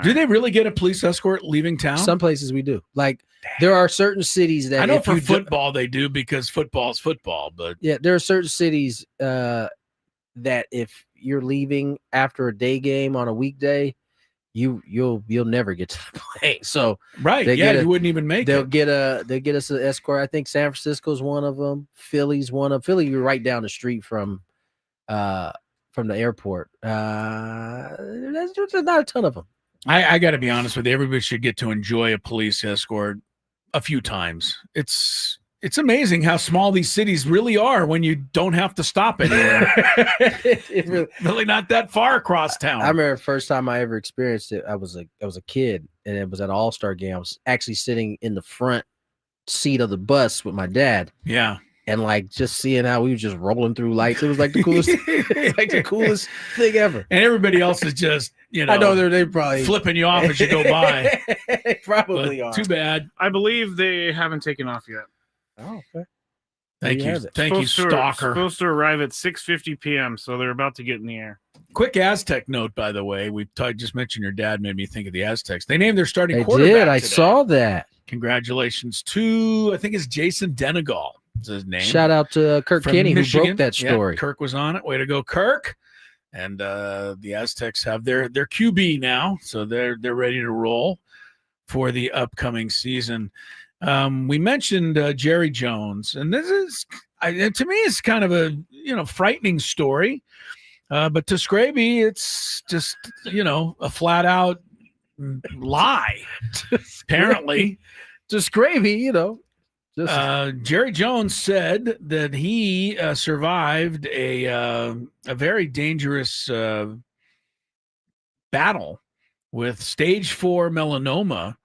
Do they really get a police escort leaving town? Some places we do. Like there are certain cities that I know for football they do because football's football. But yeah, there are certain cities that if you're leaving after a day game on a weekday, you'll never get to the plane. So right, you wouldn't even make they'll it. Get us an escort. I think San Francisco's one of them. Philly's one of Philly. You're right down the street from the airport. There's not a ton of them. I got to be honest with you. Everybody should get to enjoy a police escort a few times. It's amazing how small these cities really are when you don't have to stop anywhere. really not that far across town. I remember the first time I ever experienced it. I was a kid, and it was at an All-Star game. I was actually sitting in the front seat of the bus with my dad. Yeah. And like just seeing how we were just rolling through lights, it was like the coolest, thing ever. And everybody else is just, I know they're probably flipping you off as you go by. Probably but are. Too bad. I believe they haven't taken off yet. Oh, okay. Thank you, stalker. Supposed to arrive at 6:50 p.m., so they're about to get in the air. Quick Aztec note, by the way. Just mentioned your dad made me think of the Aztecs. They named their starting quarterback. I saw that. Congratulations to, I think it's Jason Denegal. Is his name. Shout out to Kirk Kenny Michigan. Who broke that story. Yeah, Kirk was on it. Way to go, Kirk. And the Aztecs have their QB now, so they're ready to roll for the upcoming season. We mentioned Jerry Jones, and this is to me it's kind of a frightening story, but to Skraby it's just a flat out lie. Apparently, to Skraby, Jerry Jones said that he survived a very dangerous battle with stage 4 melanoma,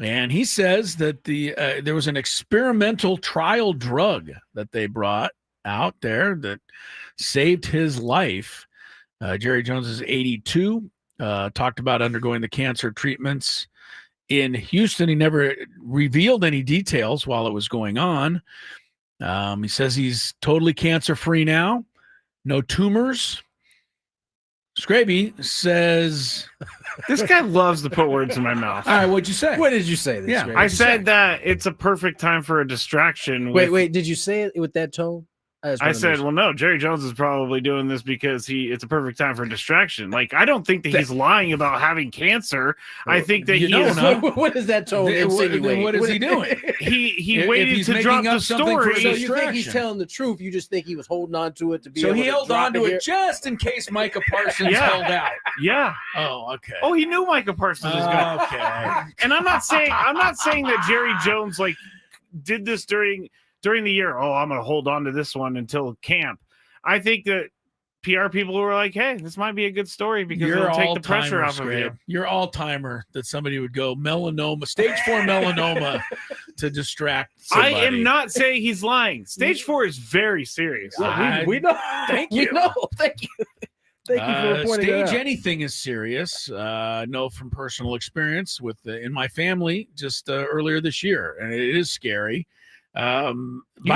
and he says that there was an experimental trial drug that they brought out there that saved his life. Jerry Jones is 82. Talked about undergoing the cancer treatments in Houston. He never revealed any details while it was going on. He says he's totally cancer-free now. No tumors. Skraby says... This guy loves to put words in my mouth. All right, what'd you say? What did you say? Yeah, I said that it's a perfect time for a distraction. Wait, did you say it with that tone? I said, well, no, Jerry Jones is probably doing this because it's a perfect time for a distraction. Like, I don't think that he's lying about having cancer. I think that what is that tone insinuating? What is he doing? He waited to drop the story. So you think he's telling the truth? You just think he was holding on to it to be. So able he to held on to it just in case Micah Parsons held out. Yeah. Oh, okay. Oh, he knew Micah Parsons was going. Okay. And I'm not saying that Jerry Jones like did this during the year. Oh, I'm going to hold on to this one until camp. I think that PR people were like, "Hey, this might be a good story because it'll take the pressure off of you." You're all-timer that somebody would go melanoma, stage 4 melanoma to distract somebody. I am not saying he's lying. Stage 4 is very serious. We know. Thank We you. know. Thank you. Thank you for pointing that Stage out. anything is serious. I know from personal experience with in my family just earlier this year, and it is scary. By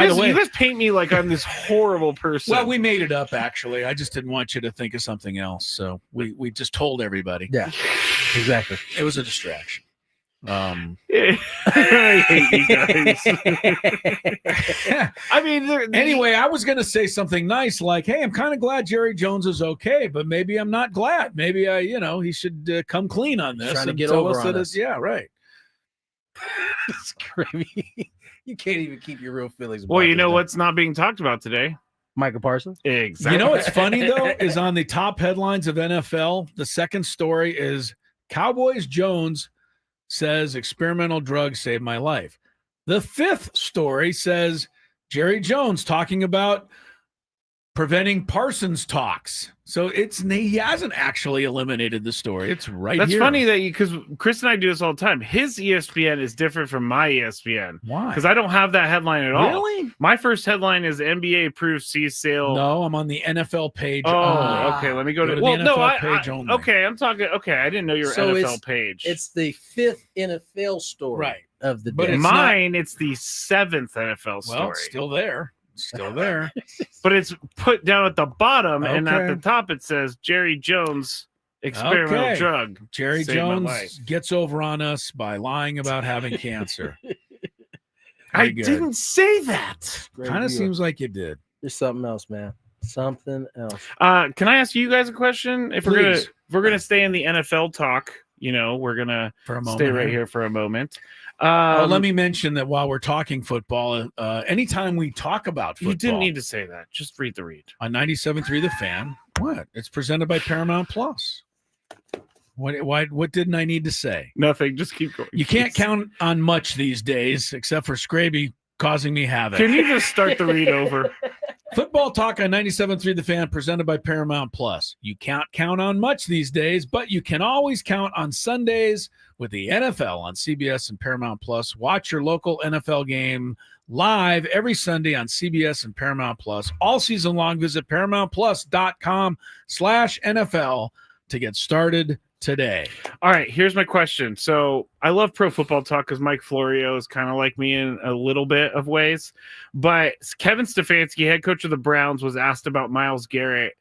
the way, you guys paint me like I'm this horrible person. well, we made it up actually. I just didn't want you to think of something else, so we just told everybody. Yeah, exactly. It was a distraction. I hate you guys. I mean, anyway, I was going to say something nice like, "Hey, I'm kind of glad Jerry Jones is okay, but maybe I'm not glad. Maybe he should come clean on this Trying to and get tell over us on that us. it's yeah, right." Skraby. You can't even keep your real feelings. well, about you this know guy. what's not being talked about today? Michael Parsons? Exactly. You know what's funny though is on the top headlines of NFL, the second story is Cowboys Jones says experimental drugs saved my life. The fifth story says Jerry Jones talking about preventing Parsons talks. So he hasn't actually eliminated the story. It's right That's here. funny that because Chris and I do this all the time. His ESPN is different from my ESPN. Why? Because I don't have that headline at all. Really? My first headline is NBA approves seas sale. No, I'm on the NFL page. Oh, only. okay. Let me go to the well, no, NFL page only. okay. I'm talking. Okay, I didn't know your So NFL page. It's the fifth NFL story Right. of the But day. it's Mine. It's the seventh NFL story. Well, it's still there. Still there. But it's put down at the bottom, and at Okay. the top it says Jerry Jones experimental Okay. drug. Jerry saved my life. Jones gets over on us by lying about having cancer. I Very good. didn't say that. Kind of seems like you did. There's something else, man. Something else. Can I ask you guys a question? If Please. we're gonna stay in the NFL talk, we're gonna For a moment stay right here for a moment. Let me mention that while we're talking football, anytime we talk about football, You didn't need to say that. Just read the read. on 97.3 The Fan. What? It's presented by Paramount Plus. What didn't I need to say? Nothing. Just keep going. You can't count on much these days, except for Skraby causing me havoc. Can you just start the read over? Football talk on 97.3 The Fan, presented by Paramount Plus. You can't count on much these days, but you can always count on Sundays with the NFL on CBS and Paramount Plus. Watch your local NFL game live every Sunday on CBS and Paramount Plus. All season long, visit ParamountPlus.com/NFL to get started today. All right, here's my question. So I love pro football talk because Mike Florio is kind of like me in a little bit of ways. But Kevin Stefanski, head coach of the Browns, was asked about Myles Garrett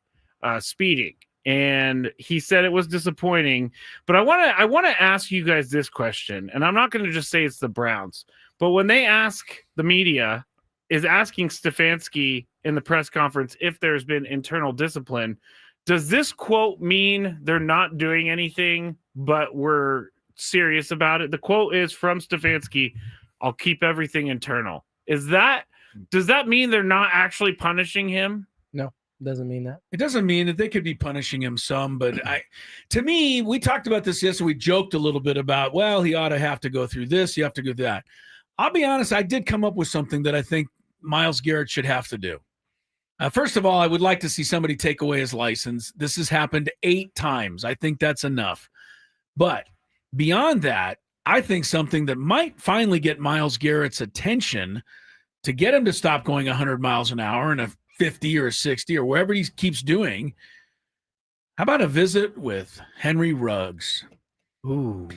speeding. And he said it was disappointing. But I want to ask you guys this question. And I'm not going to just say it's the Browns. But when they ask the media, is asking Stefanski in the press conference if there's been internal discipline, does this quote mean they're not doing anything, but we're serious about it? The quote is from Stefanski, "I'll keep everything internal." Does that mean they're not actually punishing him? No, doesn't mean that. It doesn't mean that they could be punishing him some, but to me, we talked about this yesterday. We joked a little bit about, well, he ought to have to go through this. You have to go through that. I'll be honest. I did come up with something that I think Myles Garrett should have to do. First of all, I would like to see somebody take away his license. This has happened 8 times. I think that's enough. But beyond that, I think something that might finally get Myles Garrett's attention to get him to stop going 100 miles an hour and a 50 or a 60 or wherever he keeps doing. How about a visit with Henry Ruggs? Ooh,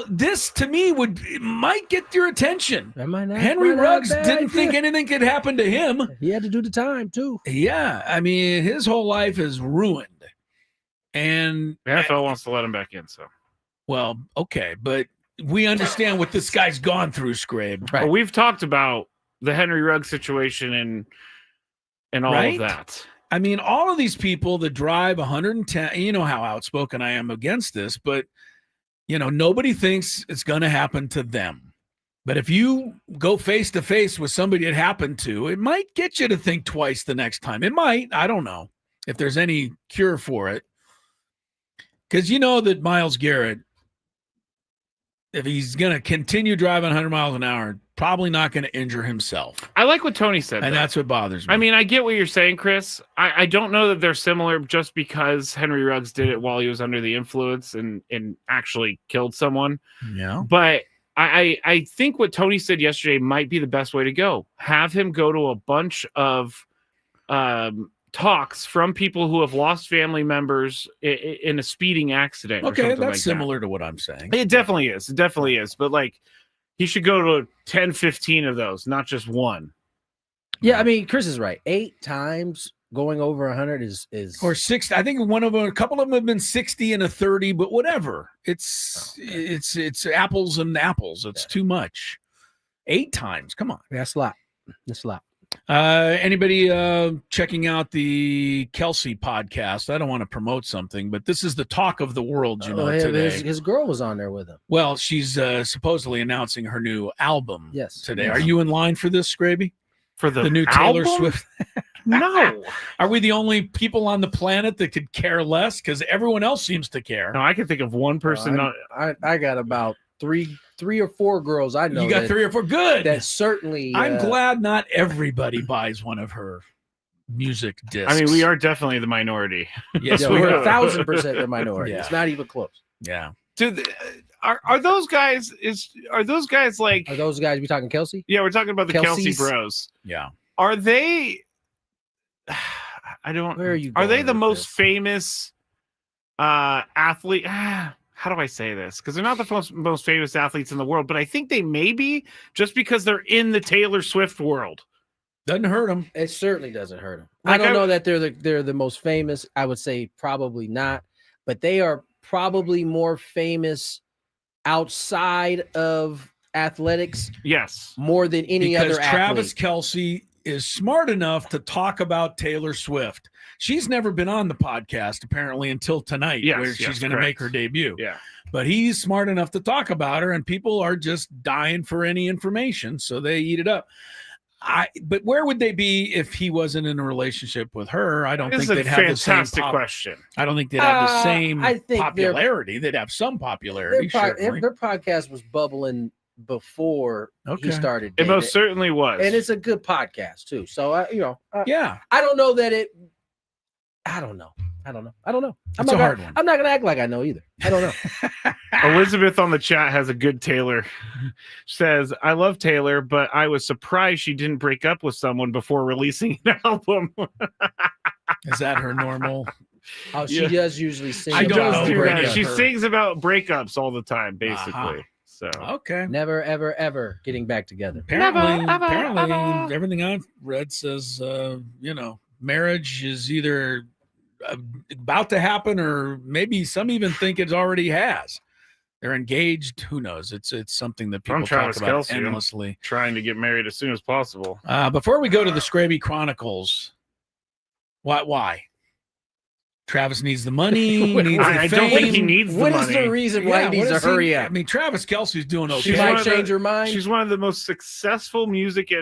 this to me might get your attention. that might not. Henry might not Ruggs bad. didn't think anything could happen to him. He had to do the time too. Yeah, I mean, his whole life is ruined. And The NFL wants to let him back in, so. well, okay, but we understand what this guy's gone through, Skrabe. Right. Well, we've talked about the Henry Ruggs situation and all Right? of that. I mean, all of these people that drive 110, you know how outspoken I am against this, but, nobody thinks it's going to happen to them. But if you go face to face with somebody it happened to, it might get you to think twice the next time. It might. I don't know if there's any cure for it. Because you know that Myles Garrett if he's going to continue driving 100 miles an hour, probably not going to injure himself. I like what Tony said, and that's what bothers me. I mean, I get what you're saying, Chris. I don't know that they're similar just because Henry Ruggs did it while he was under the influence and actually killed someone. Yeah. But I think what Tony said yesterday might be the best way to go. Have him go to a bunch of talks from people who have lost family members in a speeding accident. Okay, that's similar to what I'm saying. It definitely is. It definitely is. But like, he should go to 10, 15 of those, not just one. Yeah, I mean, Chris is right. 8 times going over 100 is or 6. I think a couple of them have been 60 and a 30, but whatever. It's apples and apples. It's too much. 8 times. Come on. That's a lot. That's a lot. Anybody checking out the Kelsey podcast? I don't want to promote something, but this is the talk of the world, today. His girl was on there with him. Well, she's supposedly announcing her new album today. Yes. Are you in line for this, Skraby? For the new album? Taylor Swift? No. Are we the only people on the planet that could care less? Because everyone else seems to care. No, I can think of one person. I got about three or four girls I know. You got 3 or 4. Good. That certainly. I'm glad not everybody buys one of her music discs. I mean, we are definitely the minority. Yes, we're 1,000% the minority. Yeah. It's not even close. Yeah. Dude, are those guys? Are those guys like? Are those guys? We talking Kelsey? Yeah, we're talking about the Kelsey's? Kelsey Bros. Yeah. Are they? I don't. Where are you? Are they going the with most this? famous athlete? How do I say this? Because they're not the most famous athletes in the world, but I think they may be just because they're in the Taylor Swift world. Doesn't hurt them. It certainly doesn't hurt them. Like I don't know that they're the most famous. I would say probably not, but they are probably more famous outside of athletics. Yes, more than any because other Travis athlete. Kelsey is smart enough to talk about Taylor Swift. She's never been on the podcast apparently until tonight, where she's going to make her debut. Yeah, but he's smart enough to talk about her, and people are just dying for any information, so they eat it up. But where would they be if he wasn't in a relationship with her? I don't think they'd have the same question. I don't think they'd have the same I think popularity. They'd have some popularity. Their podcast was bubbling before he started. It most certainly was, and it's a good podcast too. So yeah, I don't know that it. I don't know. It's a hard one. I'm not gonna act like I know either. I don't know. Elizabeth on the chat has a good Taylor. Says, I love Taylor, but I was surprised she didn't break up with someone before releasing an album. Is that her normal? Oh, she does usually sing. I don't know. She sings about breakups all the time, basically. So okay, never, ever, ever getting back together. Apparently, everything I've read says, marriage is either about to happen, or maybe some even think it already has. They're engaged. Who knows? It's something that people talk about Kelsey, endlessly. I'm trying to get married as soon as possible. Before we go to the Skraby Chronicles, why? Travis needs the money. I don't think he needs the money. What is the reason why he needs to hurry up? I mean, Travis Kelsey's doing okay. She might change her mind. She's one of the most successful music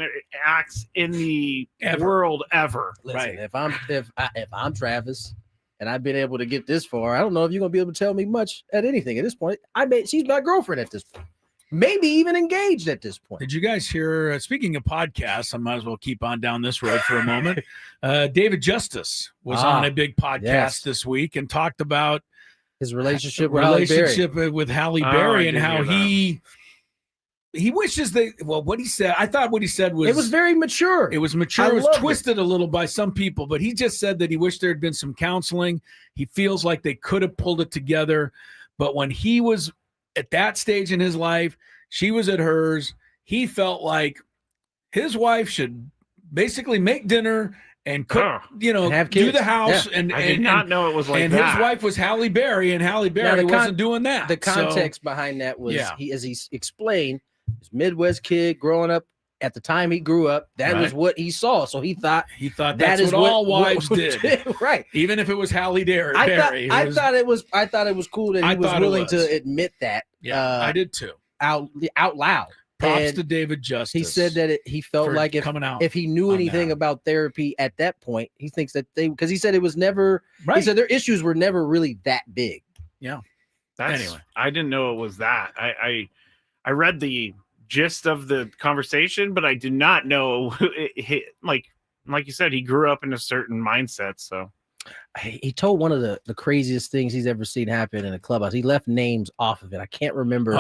acts in the world ever. Listen, if I'm Travis and I've been able to get this far, I don't know if you're gonna be able to tell me much at anything at this point. She's my girlfriend at this point. Maybe even engaged at this point. Did you guys hear, speaking of podcasts, I might as well keep on down this road for a moment. David Justice was on a big podcast this week and talked about his relationship with Halle Berry and how he wishes what he said. I thought what he said was... It was very mature. It was mature. It was twisted a little by some people, but he just said that he wished there had been some counseling. He feels like they could have pulled it together, but when he was at that stage in his life, she was at hers. He felt like his wife should basically make dinner and cook, and have kids. Do the house. Yeah. And I did not know it was like and that. And his wife was Halle Berry, and Halle Berry wasn't doing that. The context behind that was, as he explained, this Midwest kid growing up. At the time he grew up, that was what he saw. So he thought that's what all wives did. Right. Even if it was Halle Berry. I thought it was cool that he was willing to admit that. Yeah, I did too. Out loud. Props to David Justice. He said that he felt like if he knew anything about therapy at that point, he thinks that because he said it was never he said their issues were never really that big. Yeah. Anyway, I didn't know it was that. I read the gist of the conversation, but I did not know like you said, he grew up in a certain mindset. So he told one of the craziest things he's ever seen happen in a clubhouse. He left names off of it. I can't remember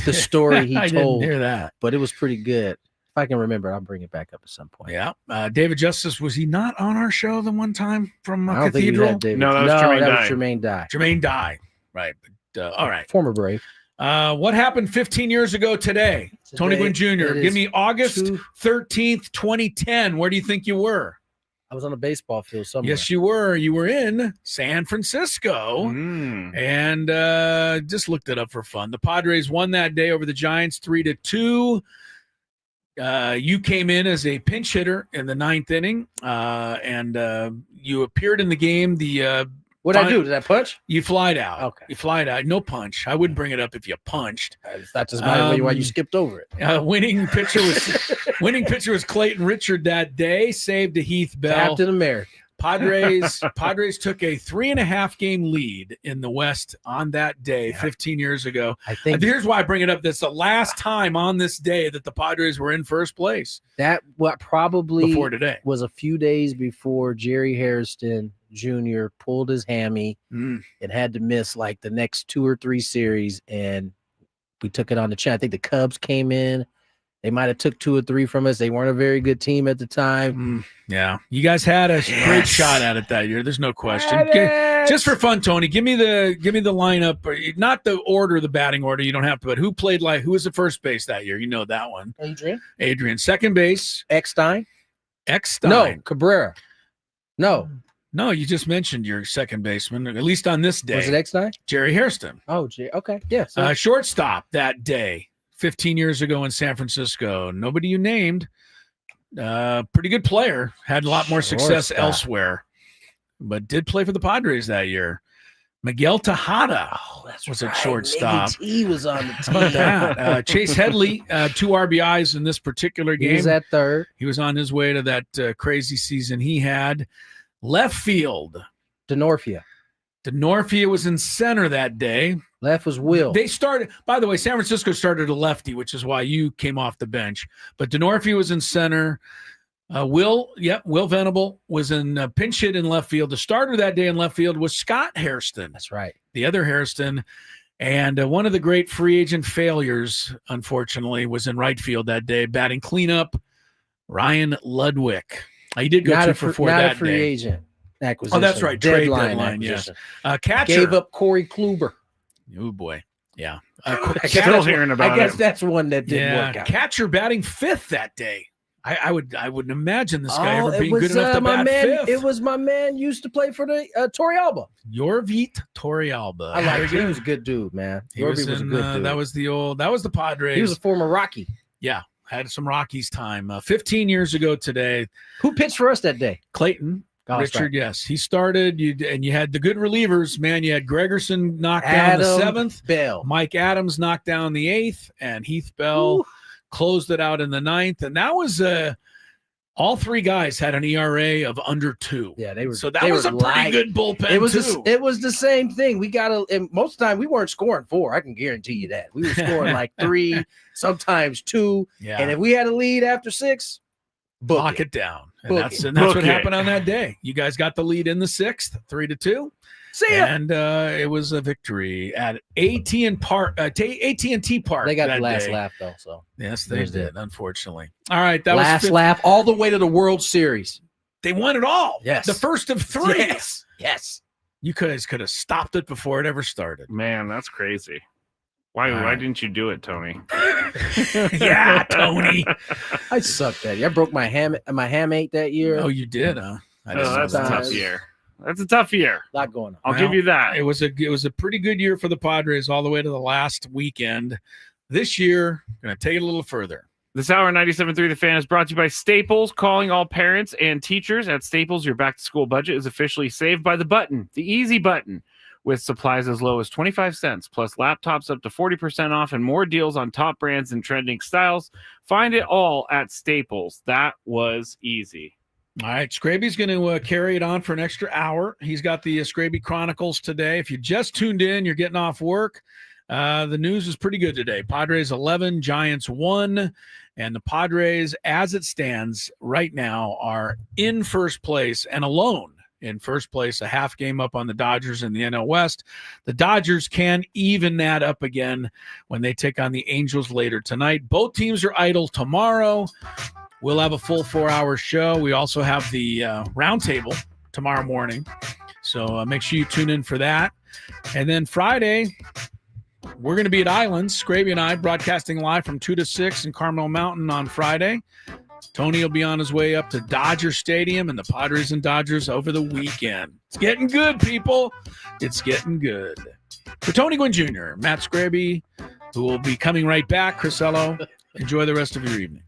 the story he I told. Didn't hear that, but it was pretty good. If I can remember, I'll bring it back up at some point. Yeah. David Justice, was he not on our show the one time from I don't Cathedral? Think David. No, that was Jermaine Dye. Jermaine Dye. Right. But, all right. Former Brave. What happened 15 years ago today? Tony Gwynn Jr. Give me August 13th, 2010. Where do you think you were? I was on a baseball field somewhere. Yes, you were. You were in San Francisco. And just looked it up for fun. The Padres won that day over the Giants 3-2. You came in as a pinch hitter in the 9th inning, and you appeared in the game. What did I do? Did I punch? You flied out. Okay. You flied out. No punch. I wouldn't bring it up if you punched. That's just why you skipped over it. Winning pitcher was Clayton Richard that day. Saved to Heath Bell. Captain America. Padres took a 3.5 game lead in the West on that day 15 years ago. I think here's why I bring it up. That's the last time on this day that the Padres were in first place. That probably before today was a few days before Jerry Hairston Jr. pulled his hammy and had to miss like the next 2 or 3 series, and we took it on the chin. I think the Cubs came in. They might have took 2 or 3 from us. They weren't a very good team at the time. Yeah, you guys had a great shot at it that year. There's no question. Just for fun, Tony, give me the lineup. Not the order, the batting order. You don't have to. But who was the first base that year? You know that one. Adrian. Second base. Eckstein. No, Cabrera. No, you just mentioned your second baseman. At least on this day. Was it Eckstein? Jerry Hairston. Oh, okay. Yes. Shortstop that day. 15 years ago in San Francisco. Nobody you named. Pretty good player. Had a lot more success elsewhere, but did play for the Padres that year. Miguel Tejada was at shortstop. He was on the team. How about that? Chase Headley, 2 RBIs in this particular game. He was at third. He was on his way to that crazy season he had. Left field. Denorfia was in center that day. Left was Will. They started, by the way, San Francisco started a lefty, which is why you came off the bench. But Denorfia was in center. Will Venable was in pinch hit in left field. The starter that day in left field was Scott Hairston. That's right. The other Hairston. And one of the great free agent failures, unfortunately, was in right field that day, batting cleanup, Ryan Ludwig. He did go 2-for-4 that day. Not a free agent acquisition. Oh, that's right. Trade deadline, yes. Catcher. Gave up Corey Kluber. Oh, boy. Yeah. Still hearing about it. I guess that's one that didn't work out. Catcher batting 5th that day. I wouldn't imagine this guy ever being good enough to bat 5th. It was my man used to play for the Torrealba. Yorvit Torrealba. I like him. He was a good dude, man. Was a good dude. That was the Padres. He was a former Rocky. Yeah. Had some Rockies time. 15 years ago today. Who pitched for us that day? Clayton. Richard, yes. He started, you had the good relievers, man. You had Gregerson knock down the 7th. Bell. Mike Adams knocked down the 8th, and Heath Bell closed it out in the 9th. And that was all 3 guys had an ERA of under 2. Yeah, they were. So that was a pretty good bullpen. It was the same thing. We got and most of the time we weren't scoring 4. I can guarantee you that. We were scoring like 3, sometimes 2. Yeah. And if we had a lead after 6, lock it down. And that's what happened on that day. You guys got the lead in the 6th, 3-2. See ya. And it was a victory at AT&T Park. They got the last laugh though. So yes, they did. Unfortunately. All right, that last was laugh all the way to the World Series. They won it all. Yes, the first of 3. Yes. You guys could have stopped it before it ever started. Man, that's crazy. Why didn't you do it, Tony? Yeah, Tony. I sucked that year. I broke my hamate that year. Oh, you did, huh? That's a tough year. That's a tough year. A lot going on. I'll give you that. It was a pretty good year for the Padres all the way to the last weekend. This year, going to take it a little further. This hour 97.3 The Fan is brought to you by Staples. Calling all parents and teachers at Staples, your back-to-school budget is officially saved by the button, the easy button. With supplies as low as 25 cents, plus laptops up to 40% off and more deals on top brands and trending styles. Find it all at Staples. That was easy. All right, Skraby's going to carry it on for an extra hour. He's got the Skraby Chronicles today. If you just tuned in, you're getting off work. The news is pretty good today. Padres 11, Giants 1, and the Padres, as it stands right now, are in first place and alone in first place, a half game up on the Dodgers in the NL West. The Dodgers can even that up again when they take on the Angels later tonight. Both teams are idle tomorrow. We'll have a full 4-hour show. We also have the roundtable tomorrow morning, so make sure you tune in for that. And then Friday, we're going to be at Islands, Skraby and I, broadcasting live from 2 to 6 in Carmel Mountain on Friday. Tony will be on his way up to Dodger Stadium and the Padres and Dodgers over the weekend. It's getting good, people. It's getting good. For Tony Gwynn Jr., Matt Skraby, who will be coming right back, Chris Ello, enjoy the rest of your evening.